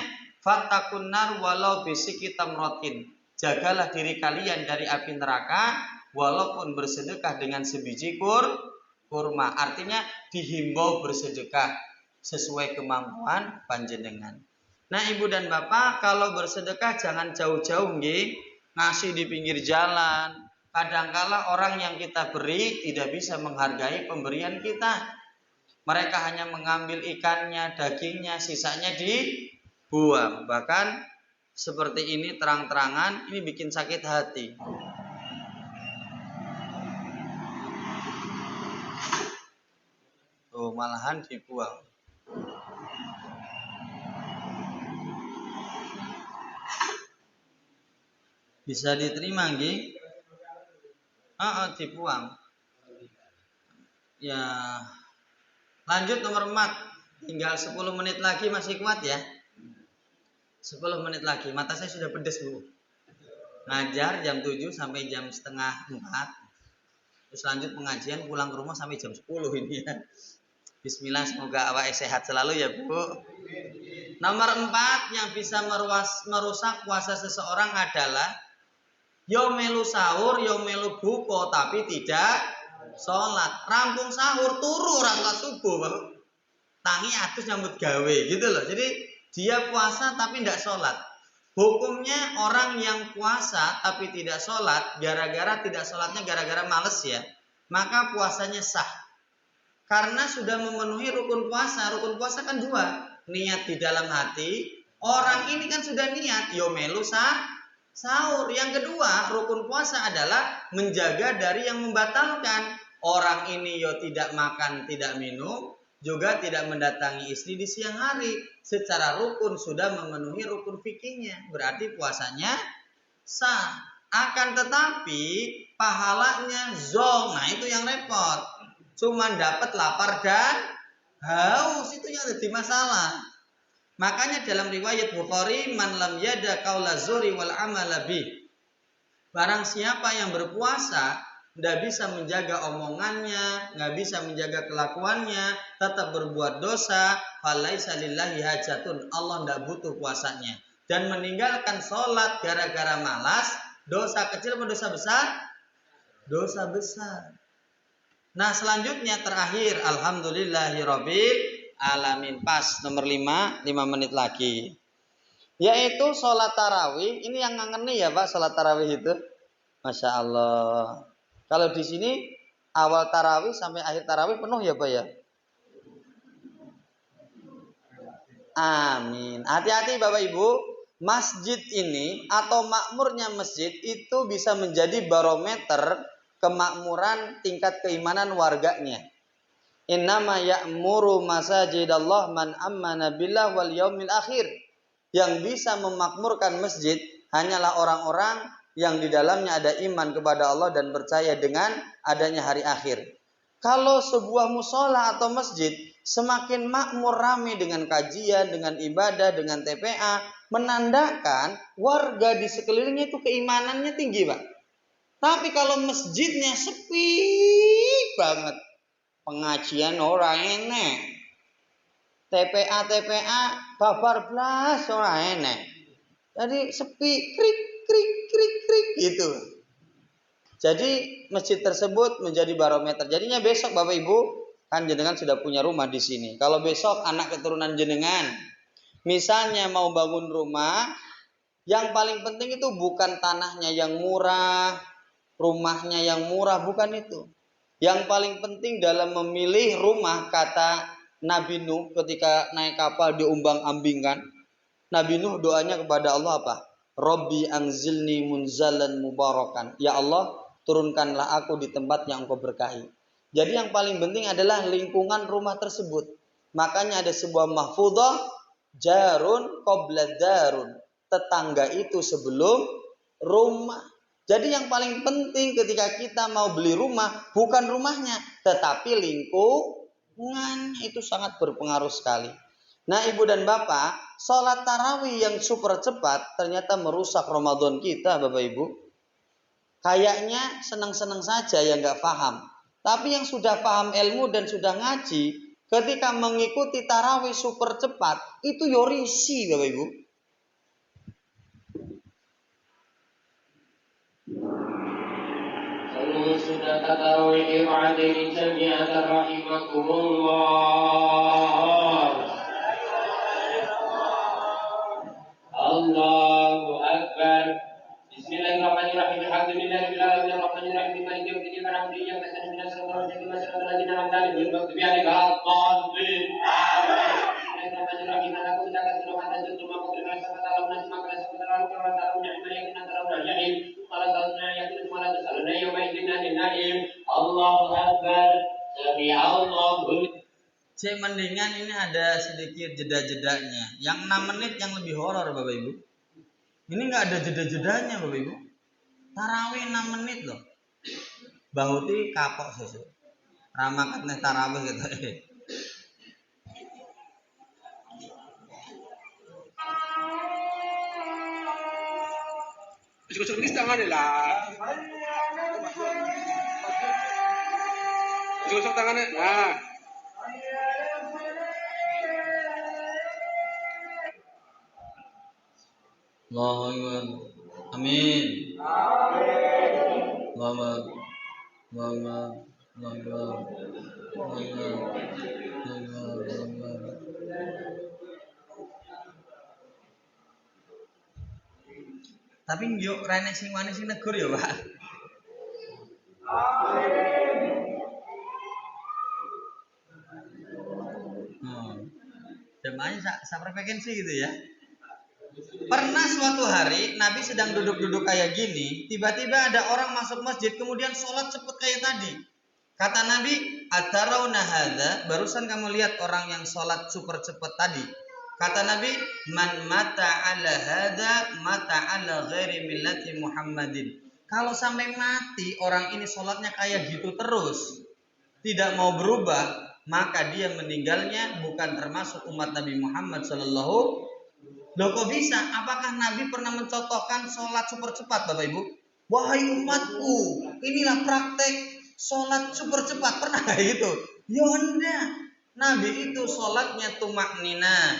fattaqun nar walau bisiki tamrotin. Jagalah diri kalian dari api neraka, walaupun bersedekah dengan sebiji kurma. Artinya dihimbau bersedekah sesuai kemampuan panjenengan. Nah, ibu dan bapak, kalau bersedekah jangan jauh-jauh nggih, ngasih di pinggir jalan. Kadangkala orang yang kita beri tidak bisa menghargai pemberian kita. Mereka hanya mengambil ikannya, dagingnya, sisanya dibuang. Bahkan seperti ini terang-terangan, ini bikin sakit hati. Tuh, malahan dibuang. Bisa diterima nggih? Dibuang. Ya. Lanjut nomor 4. Tinggal 10 menit lagi, masih kuat ya? 10 menit lagi. Mata saya sudah pedes, Bu. Ngajar jam 7 sampai jam setengah 4. Terus lanjut pengajian, pulang ke rumah sampai jam 10 ini ya. Bismillah, semoga awak sehat selalu ya, Bu. Nomor 4 yang bisa merusak puasa seseorang adalah yo melu sahur, yo melu buko tapi tidak sholat. Rampung sahur turu orang sholat subuh, Bapak. Tangi atus nyambut gawe gitu loh. Jadi dia puasa tapi tidak sholat. Hukumnya orang yang puasa tapi tidak sholat, gara-gara tidak sholatnya gara-gara males ya, maka puasanya sah. Karena sudah memenuhi rukun puasa. Rukun puasa kan 2, niat di dalam hati. Orang ini kan sudah niat yo melu sahur. Yang kedua, rukun puasa adalah menjaga dari yang membatalkan. orang ini yo tidak makan, tidak minum, juga tidak mendatangi istri di siang hari. Secara rukun sudah memenuhi rukun fikihnya. Berarti puasanya sah. Akan tetapi pahalanya zong. Nah itu yang repot. Cuman dapat lapar dan haus. Itu yang jadi masalah. Makanya dalam riwayat Bukhari, man lam yada qaula zuri wal amala bih. Barang siapa yang berpuasa tidak bisa menjaga omongannya, nggak bisa menjaga kelakuannya, tetap berbuat dosa, falaisa lillahi hajatun. Allah tidak butuh puasanya. Dan meninggalkan sholat gara-gara malas, dosa kecil atau dosa besar? Dosa besar. Nah selanjutnya terakhir, alhamdulillahirabbil alamin. Pas nomor 5 menit lagi. Yaitu sholat tarawih. Ini yang ngangeni ya Pak, sholat tarawih itu. Masya Allah. Kalau di sini awal tarawih sampai akhir tarawih penuh ya Pak ya. Amin. Hati-hati Bapak Ibu. Masjid ini atau makmurnya masjid itu bisa menjadi barometer kemakmuran tingkat keimanan warganya. Innama ya'muru masajidallah man ammana billah wal yaumil akhir. Yang bisa memakmurkan masjid hanyalah orang-orang yang di dalamnya ada iman kepada Allah dan percaya dengan adanya hari akhir. Kalau sebuah musola atau masjid semakin makmur, ramai dengan kajian, dengan ibadah, dengan TPA, menandakan warga di sekelilingnya itu keimanannya tinggi Pak. Tapi kalau masjidnya sepi banget, pengajian orang enek, TPA babar blas orang enek, jadi sepi, krik gitu. Jadi masjid tersebut menjadi barometer. Jadinya besok Bapak Ibu kan jenengan sudah punya rumah di sini. Kalau besok anak keturunan jenengan misalnya mau bangun rumah, yang paling penting itu bukan tanahnya yang murah, rumahnya yang murah, bukan itu. Yang paling penting dalam memilih rumah, kata Nabi Nuh ketika naik kapal diumbang-ambingkan, Nabi Nuh doanya kepada Allah apa? Robbi anzilni munzalan mubarakan. Ya Allah, turunkanlah aku di tempat yang Engkau berkahi. Jadi yang paling penting adalah lingkungan rumah tersebut. Makanya ada sebuah mahfudhah, jarun qabla darun. Tetangga itu sebelum rumah. Jadi yang paling penting ketika kita mau beli rumah, bukan rumahnya, tetapi lingkungan. Itu sangat berpengaruh sekali. Nah ibu dan bapak, sholat tarawih yang super cepat ternyata merusak Ramadan kita Bapak Ibu. Kayaknya senang-senang saja yang gak paham. Tapi yang sudah paham ilmu dan sudah ngaji, ketika mengikuti tarawih super cepat, itu yorisi Bapak Ibu. Sudah tarawih ma'adini jami'atan rahimakumullah. Allahu Akbar. Bismillahirrahmanirrahim. Alhamdulillahirabbil alamin arrahmanirrahim maliki yaumiddin na'budu wa nasta'inu ihdinas siratal mustaqim siratal ladzina an'amta 'alaihim ghairil maghdubi 'alaihim waladdallin. Bismillahirrahmanirrahim. Aku tidak akan suruh anda jatuh maka berikan sahabat Allah menasih maka sahabat Allah kalau tahu ni'ma yang kita tahu jahil malah tahu yang itu malah tasaluna yauma idzin na'im. Allahu Akbar. Sami Allahu. Saya mendingan ini ada sedikit jeda-jedanya. Yang 6 menit yang lebih horor Bapak Ibu. Ini nggak ada jeda-jedanya Bapak Ibu. Tarawih 6 menit loh. Bahuti kapok susu. Ramakat nih tarawih gitu. Gosok ini tangan lah. Gosok tangannya. Nah. Allahu Akbar. Amin. Allahu Akbar. Tapi yuk rene sing manis sing negur ya, Pak. Jemaahnya frekuensi gitu ya. Pernah suatu hari Nabi sedang duduk-duduk kayak gini, tiba-tiba ada orang masuk masjid kemudian sholat cepet kayak tadi. Kata Nabi, "Atarawna hadza?" Barusan kamu lihat orang yang sholat super cepat tadi. Kata Nabi, "Man mata ala hadza mata ala ghairi millati Muhammadin." Kalau sampai mati orang ini sholatnya kayak gitu terus, tidak mau berubah, maka dia meninggalnya bukan termasuk umat Nabi Muhammad sallallahu. Loh kok bisa? Apakah Nabi pernah mencontohkan sholat super cepat, Bapak Ibu? Wahai umatku, inilah praktek sholat super cepat. Pernah nggak gitu? Ya enggak. Nabi itu sholatnya tumak nina.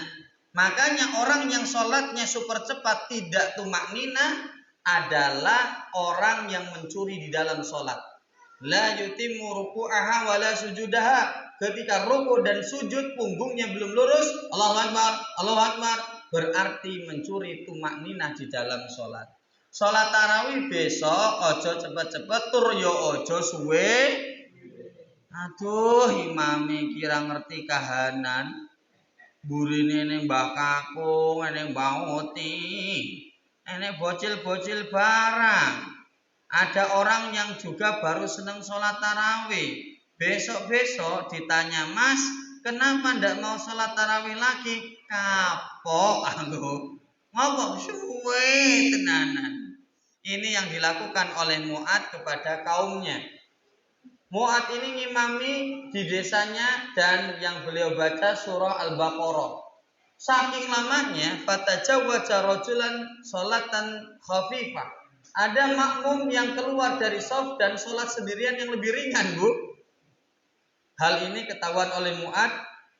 Makanya orang yang sholatnya super cepat tidak tumak nina adalah orang yang mencuri di dalam sholat. La yutimmu ruku'aha wa la sujudaha. Ketika ruku dan sujud punggungnya belum lurus, Allahu Akbar, Allahu Akbar, berarti mencuri tumak ninah di dalam sholat. Sholat tarawih besok ojo cepet-cepet tur yo ojo suwe. Aduh, imame kira ngerti kahanan. Burine ning Mbah Kakung, ning Mbah Oti. Ene bocil-bocil barang. Ada orang yang juga baru seneng sholat tarawih. Besok-besok ditanya, "Mas, kenapa ndak mau sholat tarawih lagi?" Kapok aku. Ngapa suwe tenanan. Ini yang dilakukan oleh Mu'ad kepada kaumnya. Mu'ad ini ngimami di desanya dan yang beliau baca surah Al-Baqarah. Saking lamanya, fatajawwaja rajulan sholatan khafifah. Ada makmum yang keluar dari shaf dan sholat sendirian yang lebih ringan, Bu. Hal ini ketahuan oleh Mu'ad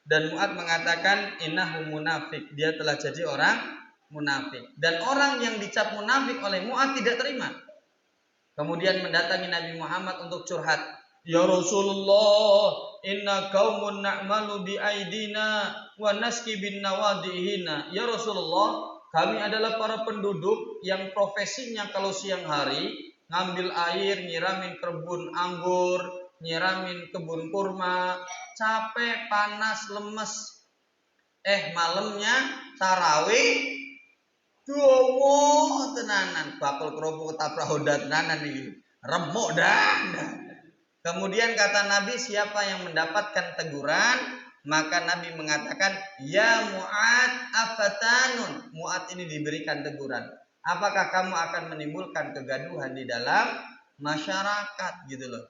dan Mu'ad mengatakan innahu munafik. Dia telah jadi orang munafik. Dan orang yang dicap munafik oleh Mu'ad tidak terima. Kemudian mendatangi Nabi Muhammad untuk curhat. Ya Rasulullah, inna qaumun na'malu bi aidina wa naski bin nawadihina. Ya Rasulullah, kami adalah para penduduk yang profesinya kalau siang hari ngambil air, nyiramin kebun anggur, nyiramin kebun kurma, capek, panas, lemes. Malamnya tarawih, duwo tenanan, bakul kerupuk tabrak hoda tenanan iki. Remuk dah. Kemudian kata Nabi, siapa yang mendapatkan teguran, maka Nabi mengatakan, "Ya Mu'ad afatanun." Mu'ad ini diberikan teguran. Apakah kamu akan menimbulkan kegaduhan di dalam masyarakat gitu loh.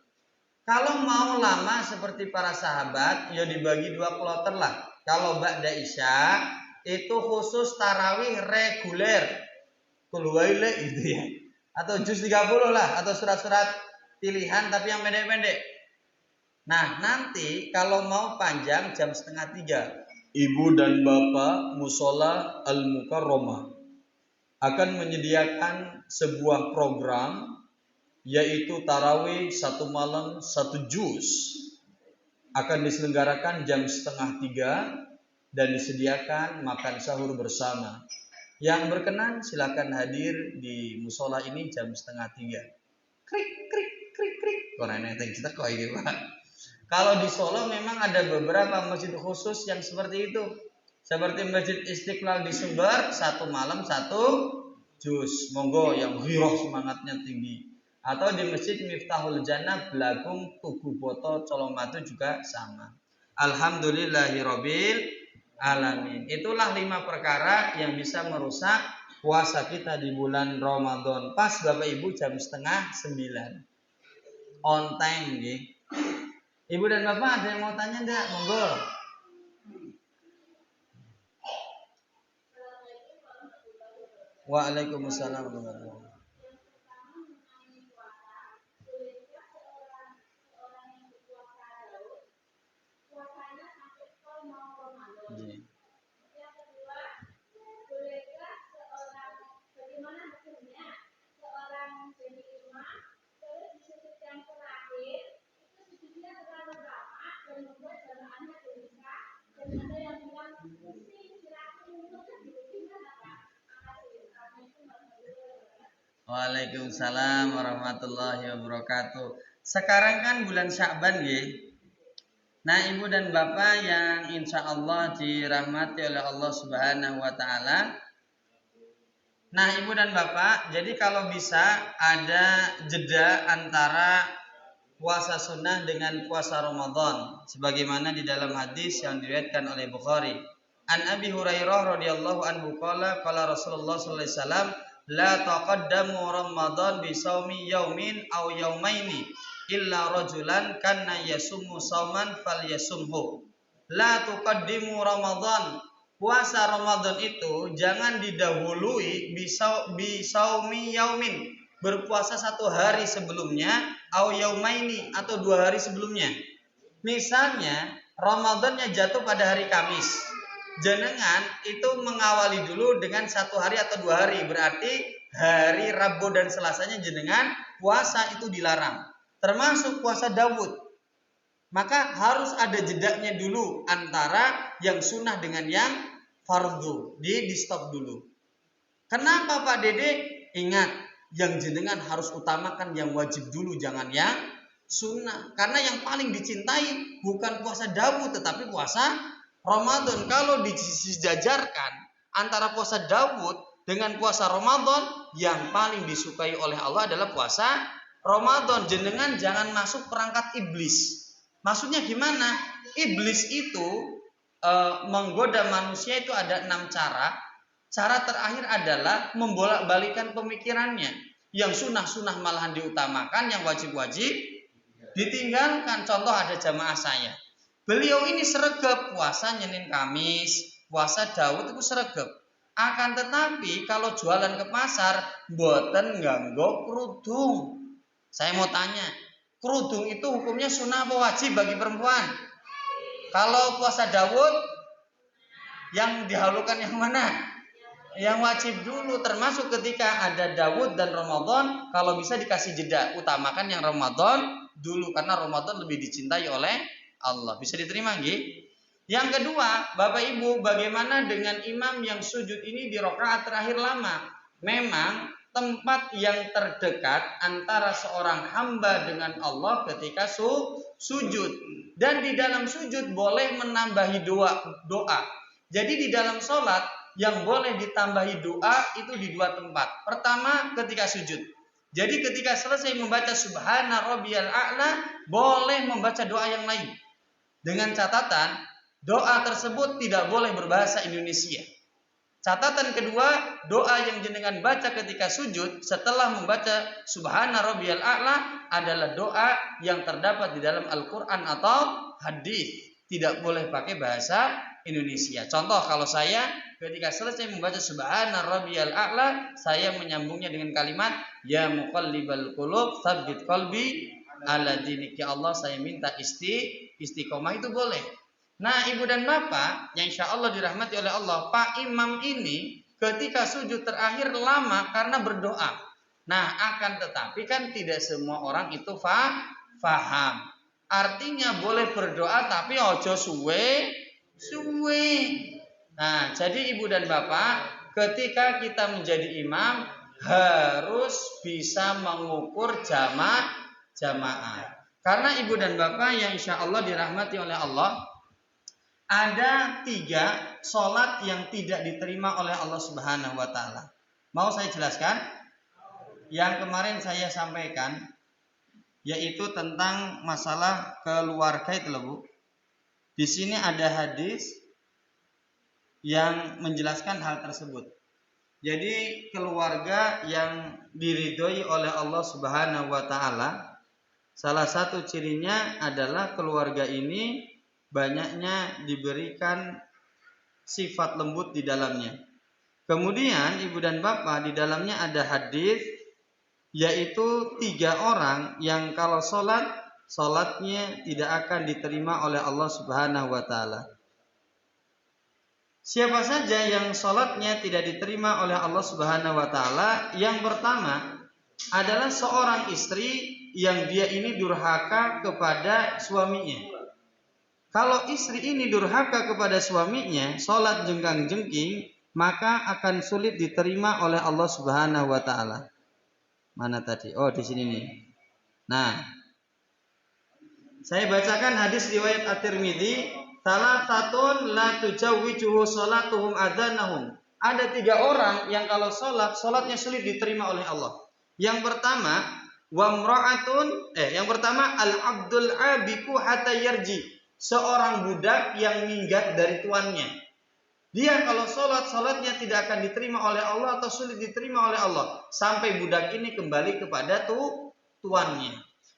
Kalau mau lama seperti para sahabat, ya dibagi 2 kloter lah. Kalau ba'da isya itu khusus tarawih reguler. Kulwaile itu ya. Atau juz 30 lah, atau surat-surat pilihan tapi yang pendek-pendek. Nah, nanti kalau mau panjang jam 2:30, Ibu dan Bapak Musola Al-Mukarramah akan menyediakan sebuah program yaitu tarawih 1 malam 1 juz. Akan diselenggarakan jam 2:30 dan disediakan makan sahur bersama. Yang berkenan silakan hadir di musola ini jam 2:30. Krik krik krik krik. Korene teng kita kok iki, Pak. Kalau di Solo memang ada beberapa masjid khusus yang seperti itu. Seperti Masjid Istiqlal di Sumber, 1 malam 1 juz. Monggo yang ghirah semangatnya tinggi. Atau di Masjid Miftahul Jannah Blagung Tugu Boto Colomadu juga sama. Alhamdulillahirabbil alamin. Itulah 5 perkara yang bisa merusak puasa kita di bulan Ramadan. Pas Bapak Ibu jam 8:30. On time nggih. Ibu dan Bapak ada yang mau tanya enggak? Monggo. Waalaikumsalam warahmatullahi wabarakatuh. Waalaikumsalam warahmatullahi wabarakatuh. Sekarang kan bulan Sya'ban nggih. Nah, Ibu dan Bapak yang insya Allah dirahmati oleh Allah Subhanahu wa taala. Nah, Ibu dan Bapak, jadi kalau bisa ada jeda antara puasa sunnah dengan puasa Ramadan sebagaimana di dalam hadis yang diriwayatkan oleh Bukhari. An Abi Hurairah radhiyallahu anhu qala qala Rasulullah sallallahu alaihi wasallam la taqaddamu Ramadan bi shaumi yaumin aw yaumaini illa rajulan kana yasummu sauman falyasumhu. La tuqaddimu Ramadan, puasa Ramadan itu jangan didahului bi shaumi yaumin, berpuasa satu hari sebelumnya, au yaumaini atau 2 hari sebelumnya. Misalnya Ramadannya jatuh pada hari Kamis, jenengan itu mengawali dulu dengan 1 hari atau 2 hari, berarti hari Rabu dan Selasanya jenengan puasa itu dilarang, termasuk puasa Daud. Maka harus ada jedanya dulu antara yang sunnah dengan yang fardu, di stop dulu. Kenapa Pak Dede? Ingat, yang jenengan harus utamakan yang wajib dulu, jangan yang sunnah. Karena yang paling dicintai bukan puasa Daud tetapi puasa Ramadan. Kalau disejajarkan antara puasa Daud dengan puasa Ramadan, yang paling disukai oleh Allah adalah puasa Ramadan. Jenengan jangan masuk perangkat iblis. Maksudnya gimana? Iblis itu menggoda manusia itu ada 6 cara. Cara terakhir adalah membolak-balikan pemikirannya. Yang sunnah-sunnah malahan diutamakan, yang wajib-wajib ditinggalkan. Contoh ada jamaah saya. Beliau ini sregep puasa Senin Kamis, puasa Daud itu sregep. Akan tetapi kalau jualan ke pasar, mboten nganggo kerudung. Saya mau tanya, kerudung itu hukumnya sunnah apa wajib bagi perempuan? Kalau puasa Daud, yang dihalukan yang mana? Yang wajib dulu, termasuk ketika ada Daud dan Ramadan, kalau bisa dikasih jeda, utamakan yang Ramadan dulu karena Ramadan lebih dicintai oleh Allah. Bisa diterima nggih? Yang kedua, Bapak Ibu, bagaimana dengan imam yang sujud ini di rakaat terakhir lama? Memang tempat yang terdekat antara seorang hamba dengan Allah ketika sujud, dan di dalam sujud boleh menambahi doa. Jadi di dalam sholat yang boleh ditambahi doa itu di 2 tempat. Pertama, ketika sujud. Jadi ketika selesai membaca Subhana Rabbiyal A'la, boleh membaca doa yang lain. Dengan catatan, doa tersebut tidak boleh berbahasa Indonesia. Catatan kedua, doa yang jenengan baca ketika sujud setelah membaca Subhana Rabbiyal A'la adalah doa yang terdapat di dalam Al-Quran atau hadis. Tidak boleh pakai bahasa Indonesia. Contoh, kalau saya ketika selesai membaca Subhana Rabbiyal A'la, saya menyambungnya dengan kalimat Ya muqallibal qulub tsabbit qalbi ala dinik. Ya Allah, saya minta istiqomah, itu boleh. Nah, Ibu dan Bapak yang insya Allah dirahmati oleh Allah, Pak Imam ini ketika sujud terakhir lama karena berdoa. Nah, akan tetapi kan tidak semua orang itu faham. Artinya boleh berdoa tapi ojo suwe. Nah, jadi Ibu dan Bapak, ketika kita menjadi imam harus bisa mengukur jamaah. Karena Ibu dan Bapak yang insya Allah dirahmati oleh Allah, ada 3 sholat yang tidak diterima oleh Allah Subhanahu wa Ta'ala. Mau saya jelaskan? Yang kemarin saya sampaikan, yaitu tentang masalah keluarga itu loh Bu. Di sini ada hadis yang menjelaskan hal tersebut. Jadi keluarga yang diridhoi oleh Allah Subhanahu wa Ta'ala, salah satu cirinya adalah keluarga ini banyaknya diberikan sifat lembut di dalamnya. Kemudian Ibu dan Bapak, di dalamnya ada hadis, yaitu 3 orang yang kalau sholatnya tidak akan diterima oleh Allah Subhanahu wa Ta'ala. Siapa saja yang sholatnya tidak diterima oleh Allah Subhanahu wa Ta'ala? Yang pertama adalah seorang istri yang dia ini durhaka kepada suaminya. Kalau istri ini durhaka kepada suaminya, sholat jengkang-jengking, maka akan sulit diterima oleh Allah Subhanahu wa Ta'ala. Mana tadi? Oh, di sini nih. Nah, saya bacakan hadis riwayat At-Tirmidzi, salasatun la tujawwijuhu sholatuhum adzanahum. Ada 3 orang yang kalau sholatnya sulit diterima oleh Allah. Yang pertama, Yang pertama al-abdul abiku hatta yarji, seorang budak yang minggat dari tuannya. Dia kalau salatnya tidak akan diterima oleh Allah atau sulit diterima oleh Allah sampai budak ini kembali kepada tuannya.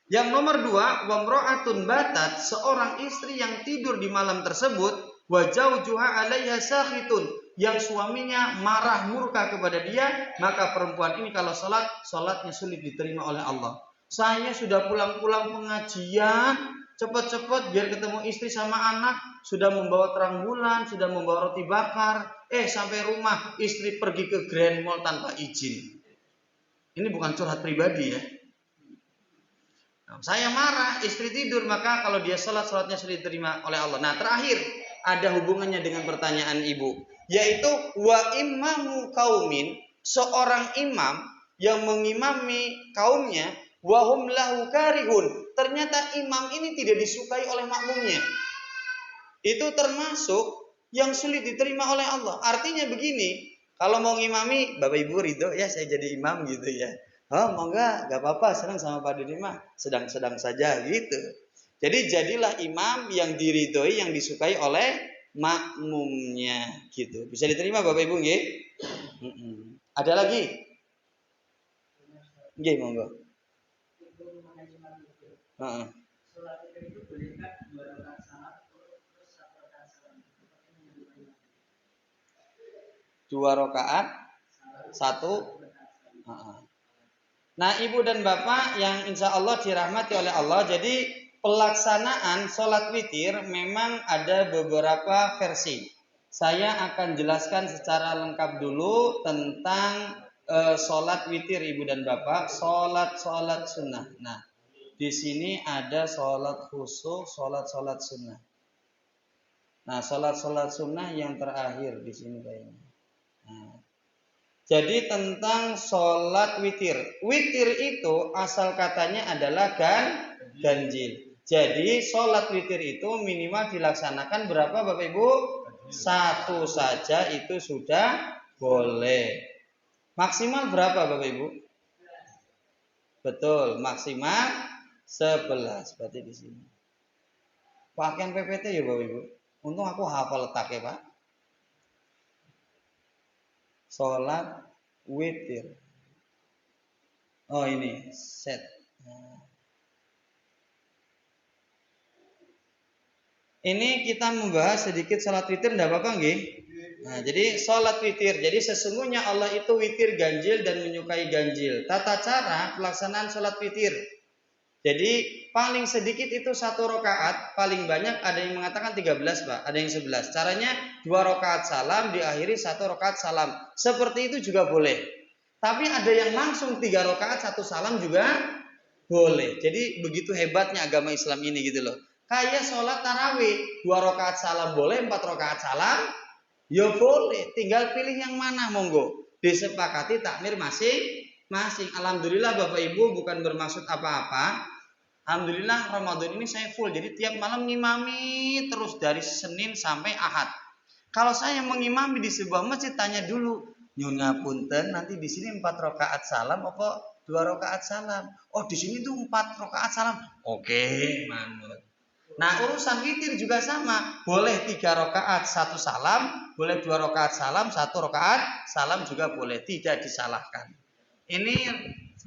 Yang nomor 2, wamra'atun batat, seorang istri yang tidur di malam tersebut, wa jaujuha 'alaiha sakhitun, yang suaminya marah murka kepada dia, maka perempuan ini kalau salatnya sulit diterima oleh Allah. Saya sudah pulang-pulang pengajian, cepat-cepat biar ketemu istri sama anak, sudah membawa terang bulan, sudah membawa roti bakar, sampai rumah istri pergi ke Grand Mall tanpa izin. Ini bukan curhat pribadi ya. Saya marah, istri tidur, maka kalau dia salatnya sulit diterima oleh Allah. Nah, terakhir ada hubungannya dengan pertanyaan ibu, yaitu wa imamu kaumin, seorang imam yang mengimami kaumnya, wahum lahu karihun, ternyata imam ini tidak disukai oleh makmumnya. Itu termasuk yang sulit diterima oleh Allah. Artinya begini, kalau mau ngimami, Bapak Ibu ridho ya saya jadi imam gitu ya. Oh, mau enggak apa-apa, senang sama Pak Didi mah, sedang-sedang saja gitu. Jadi jadilah imam yang diridhoi, yang disukai oleh makmumnya gitu. Bisa diterima Bapak Ibu nggih? Ada lagi? Nggih, monggo. Heeh. 2 rakaat 1. Nah, ibu dan bapak yang insya Allah dirahmati oleh Allah, jadi pelaksanaan sholat witir memang ada beberapa versi. Saya akan jelaskan secara lengkap dulu tentang sholat witir ibu dan bapak, sholat sunnah. Nah, di sini ada sholat khusyuk, sholat sunnah. Nah, sholat sunnah yang terakhir di sini kayaknya. Nah, jadi tentang sholat witir. Witir itu asal katanya adalah ganjil. Jadi sholat witir itu minimal dilaksanakan berapa Bapak Ibu? 1 saja itu sudah boleh. Maksimal berapa Bapak Ibu? Betul, maksimal 11. Berarti di sini. Pakaian PPT ya Bapak Ibu. Untung aku hafal letaknya Pak. Sholat witir. Oh ini set. Ini kita membahas sedikit sholat witir, tidak apa-apa nggih? Nah, jadi sholat witir. Jadi sesungguhnya Allah itu witir ganjil dan menyukai ganjil. Tata cara pelaksanaan sholat witir. Jadi paling sedikit itu 1 rakaat, paling banyak ada yang mengatakan 13 Pak, ada yang 11. Caranya 2 rakaat salam diakhiri 1 rakaat salam. Seperti itu juga boleh. Tapi ada yang langsung 3 rakaat 1 salam juga boleh. Jadi begitu hebatnya agama Islam ini gitu loh. Kayak sholat tarawih, 2 rakaat salam boleh, 4 rakaat salam ya boleh. Tinggal pilih yang mana monggo. Disepakati takmir masing-masing. Alhamdulillah Bapak Ibu bukan bermaksud apa-apa. Alhamdulillah Ramadan ini saya full, jadi tiap malam ngimami terus dari Senin sampai Ahad. Kalau saya mengimami di sebuah masjid, tanya dulu, nyun ngapunten, nanti di sini 4 rakaat salam apa 2 rakaat salam? Oh di sini tuh 4 rakaat salam. Oke, manut. Nah urusan witir juga sama, boleh 3 rakaat 1 salam, boleh 2 rakaat salam, 1 rakaat salam juga boleh, tidak disalahkan. Ini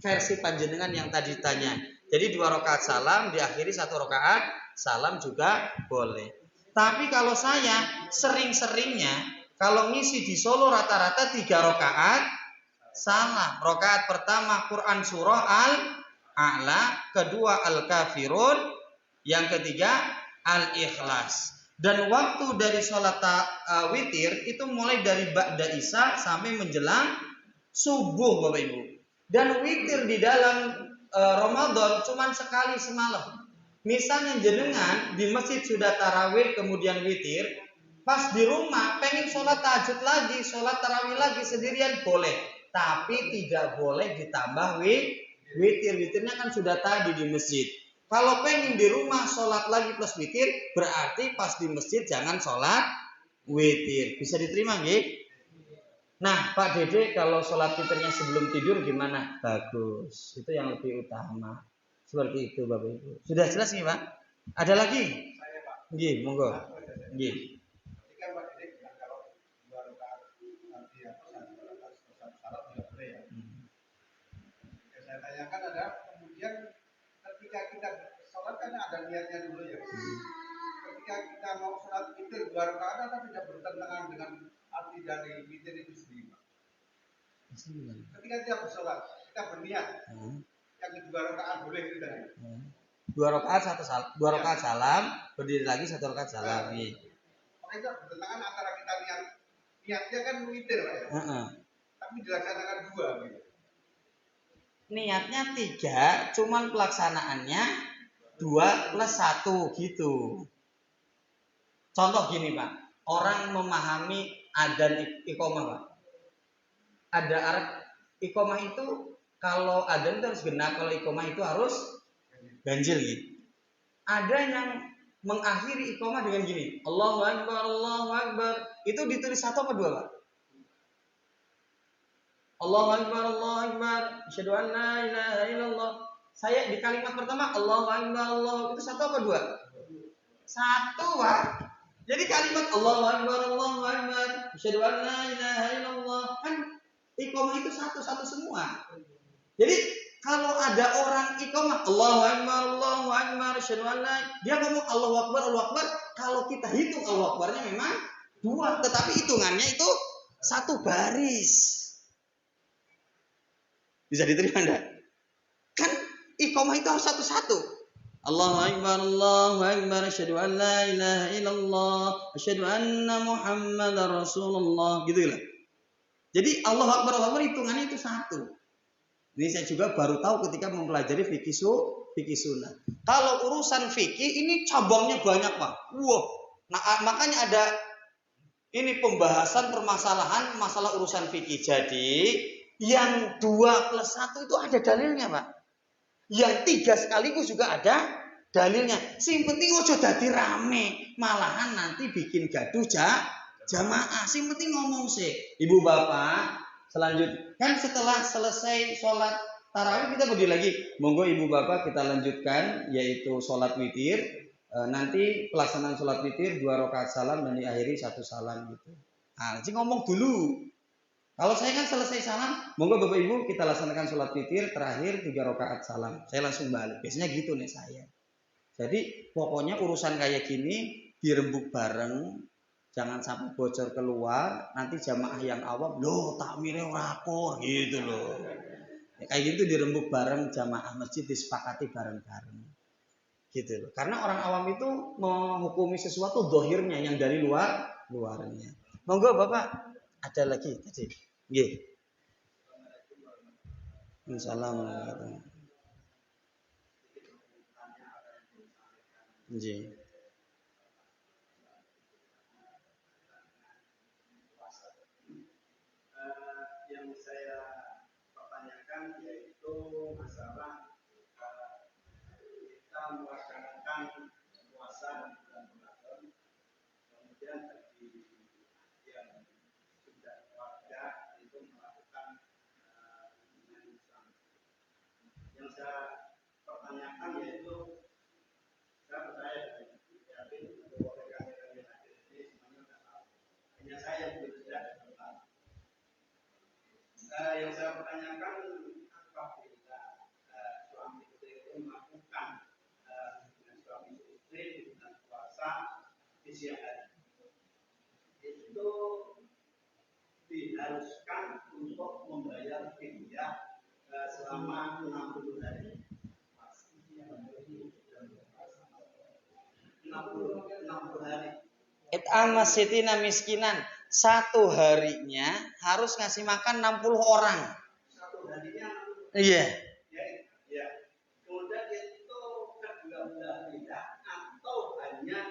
versi panjenengan yang tadi tanya. Jadi 2 rakaat salam diakhiri 1 rakaat salam juga boleh. Tapi kalau saya sering-seringnya kalau ngisi di Solo rata-rata 3 rakaat salam. Rakaat pertama Quran surah Al-A'la, kedua Al-Kafirun, yang ketiga Al-Ikhlas. Dan waktu dari sholat witir itu mulai dari ba'da isya sampai menjelang subuh Bapak Ibu. Dan witir di dalam Ramadan cuma sekali semalam. Misalnya jenengan di masjid sudah tarawih kemudian witir, pas di rumah pengen sholat tahajud lagi, sholat tarawih lagi sendirian boleh, tapi tidak boleh ditambah witir. Witirnya kan sudah tadi di masjid. Kalau pengen di rumah sholat lagi plus witir, berarti pas di masjid jangan sholat witir. Bisa diterima nggih? Nah, Pak Dede kalau sholat witirnya sebelum tidur gimana? Bagus. Itu yang lebih utama. Seperti itu Bapak Ibu. Sudah jelas nih Pak? Ada lagi? Saya Pak. Nggih, monggo. Nggih. Ketika Pak Dede bilang kalau 2 rakaat nanti satu salat tidak boleh ya. Yang saya tanyakan adalah kemudian ketika kita sholat kan ada niatnya dulu ya. Ketika kita mau sholat witir 2 rakaat atau tidak bertentangan dengan arti dari witir itu sendiri Pak. Ketika kita bersolat, kita berniat yang 2 rakaat boleh itu tadi. 2 rakaat salam, berdiri lagi 1 rakaat salam. Maka itu bertentangan antara kita niatnya kan witir Pak ya. Tapi dilaksanakan 2 gitu. Niatnya 3, cuman pelaksanaannya 2 plus 1 gitu. Contoh gini Pak, orang memahami adzan iqomah Pak. Ada arah iqomah itu kalau adzan itu harus genap, kalau iqomah itu harus ganjil gitu. Ada yang mengakhiri iqomah dengan gini, Allahu Akbar, Allahu Akbar. Itu ditulis 1 apa 2 Pak? Allahu Akbar, Allahu Akbar, asyhadu an la ilaha illallah. Saya di kalimat pertama Allahu Akbar, Allah itu 1 apa 2? 1 Pak. Jadi kalimat Allahu Akbar, Allahu Akbar, asyhadu an la ilaha illallah kan iqomah itu satu semua. Jadi kalau ada orang iqomah Allahu Akbar, asyhadu an la, dia ngomong Allahu Akbar, kalau kita hitung Allahu Akbarnya memang 2, tetapi hitungannya itu 1 baris. Bisa diterima enggak? Kan iqomah itu harus satu-satu. Allahu Akbar, asyhadu an la ilaha illallah, asyhadu anna Muhammadar Rasulullah, gitu lah. Jadi Allahu Akbar hitungannya itu 1. Ini saya juga baru tahu ketika mempelajari fikih sunnah. Kalau urusan fikih ini cabangnya banyak Pak. Wah, nah makanya ada ini pembahasan permasalahan masalah urusan fikih. Jadi yang 2 plus 1 itu ada dalilnya Pak. Yang 3 sekaligus juga ada dalilnya. Sing penting ojo dadi rame, malahan nanti bikin gaduh jamaah. Sing penting ngomong sih. Ibu bapak, selanjutnya kan setelah selesai sholat tarawih kita berdiri lagi. Monggo ibu bapak kita lanjutkan yaitu sholat witir. Nanti pelaksanaan sholat witir 2 rakaat salam dan diakhiri 1 salam gitu. Nah, sing ngomong dulu. Kalau saya kan selesai salam, monggo Bapak Ibu kita laksanakan sholat witir terakhir 3 rakaat salam. Saya langsung balik. Biasanya gitu nih saya. Jadi pokoknya urusan kayak gini dirembuk bareng, jangan sampai bocor keluar. Nanti jamaah yang awam, loh takmirnya rapor gitu loh. Ya, kayak gitu dirembuk bareng jamaah masjid disepakati bareng-bareng. Gitu loh. Karena orang awam itu menghukumi sesuatu dohirnya yang dari luarnya. Monggo Bapak. Ada lagi tadi. Nggih. Assalamualaikum. Nggih. Yang saya pertanyakan yaitu masalah kita melaksanakan puasa di bulan Ramadan, kemudian bagi yang sudah warga itu melakukan hubungan Islam. Yang saya pertanyakan yaitu saya percaya dan yakin bahwa rekan-rekan yang hadir ini semuanya sudah tahu. Hanya saya yang belum tidak tahu. Yang saya pertanyakan apabila suami istri itu melakukan hubungan suami istri di bulan puasa di siang hari, itu diharuskan untuk membayar fidyah selama 60 hari. 60 hari. It'am sitina miskinan. 1 harinya harus ngasih makan 60 orang. 1 harinya. Iya. Ya. Kemudian itu kedua-dua tidak atau hanya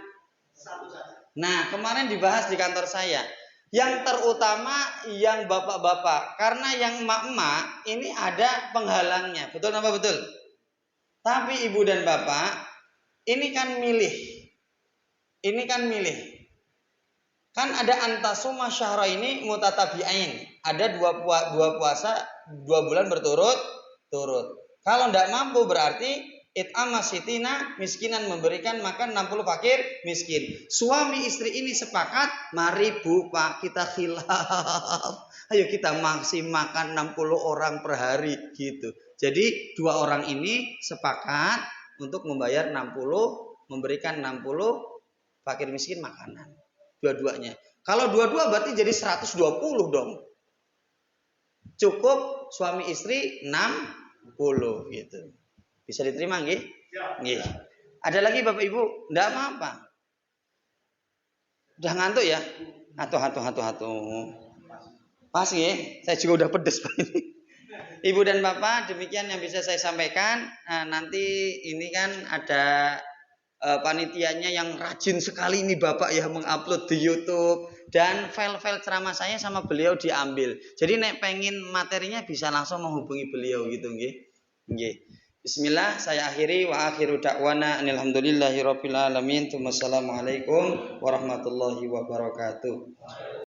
1 saja. Nah, kemarin dibahas di kantor saya. Yang terutama yang bapak-bapak, karena yang emak-emak ini ada penghalangnya. Betul apa betul? Tapi ibu dan bapak ini kan milih. Kan ada antasuma syahra ini mutatabi'ain. ada dua puasa 2 bulan berturut-turut. Kalau tidak mampu berarti it'ama sitina, miskinan, memberikan makan 60 fakir miskin. Suami istri ini sepakat, mari Bu Pak kita khilaf. Ayo kita masih makan 60 orang per hari gitu. Jadi 2 orang ini sepakat untuk membayar 60, memberikan 60 fakir miskin makanan. Dua-duanya. Kalau dua-dua berarti jadi 120 dong. Cukup suami istri 60 gitu. Bisa diterima nggih? Nggih. Ada lagi Bapak Ibu? Enggak apa-apa. Udah ngantuk ya? Atuh. Pas nggih? Saya juga udah pedes Pak ini. Ibu dan Bapak, demikian yang bisa saya sampaikan. Nanti ini kan ada panitianya yang rajin sekali ini Bapak ya mengupload di YouTube, dan file-file ceramah saya sama beliau diambil. Jadi nek pengen materinya bisa langsung menghubungi beliau gitu nggih. Nggih. Bismillah, saya akhiri wa akhiru da'wana alhamdulillahirabbil alamin. Wassalamualaikum warahmatullahi wabarakatuh.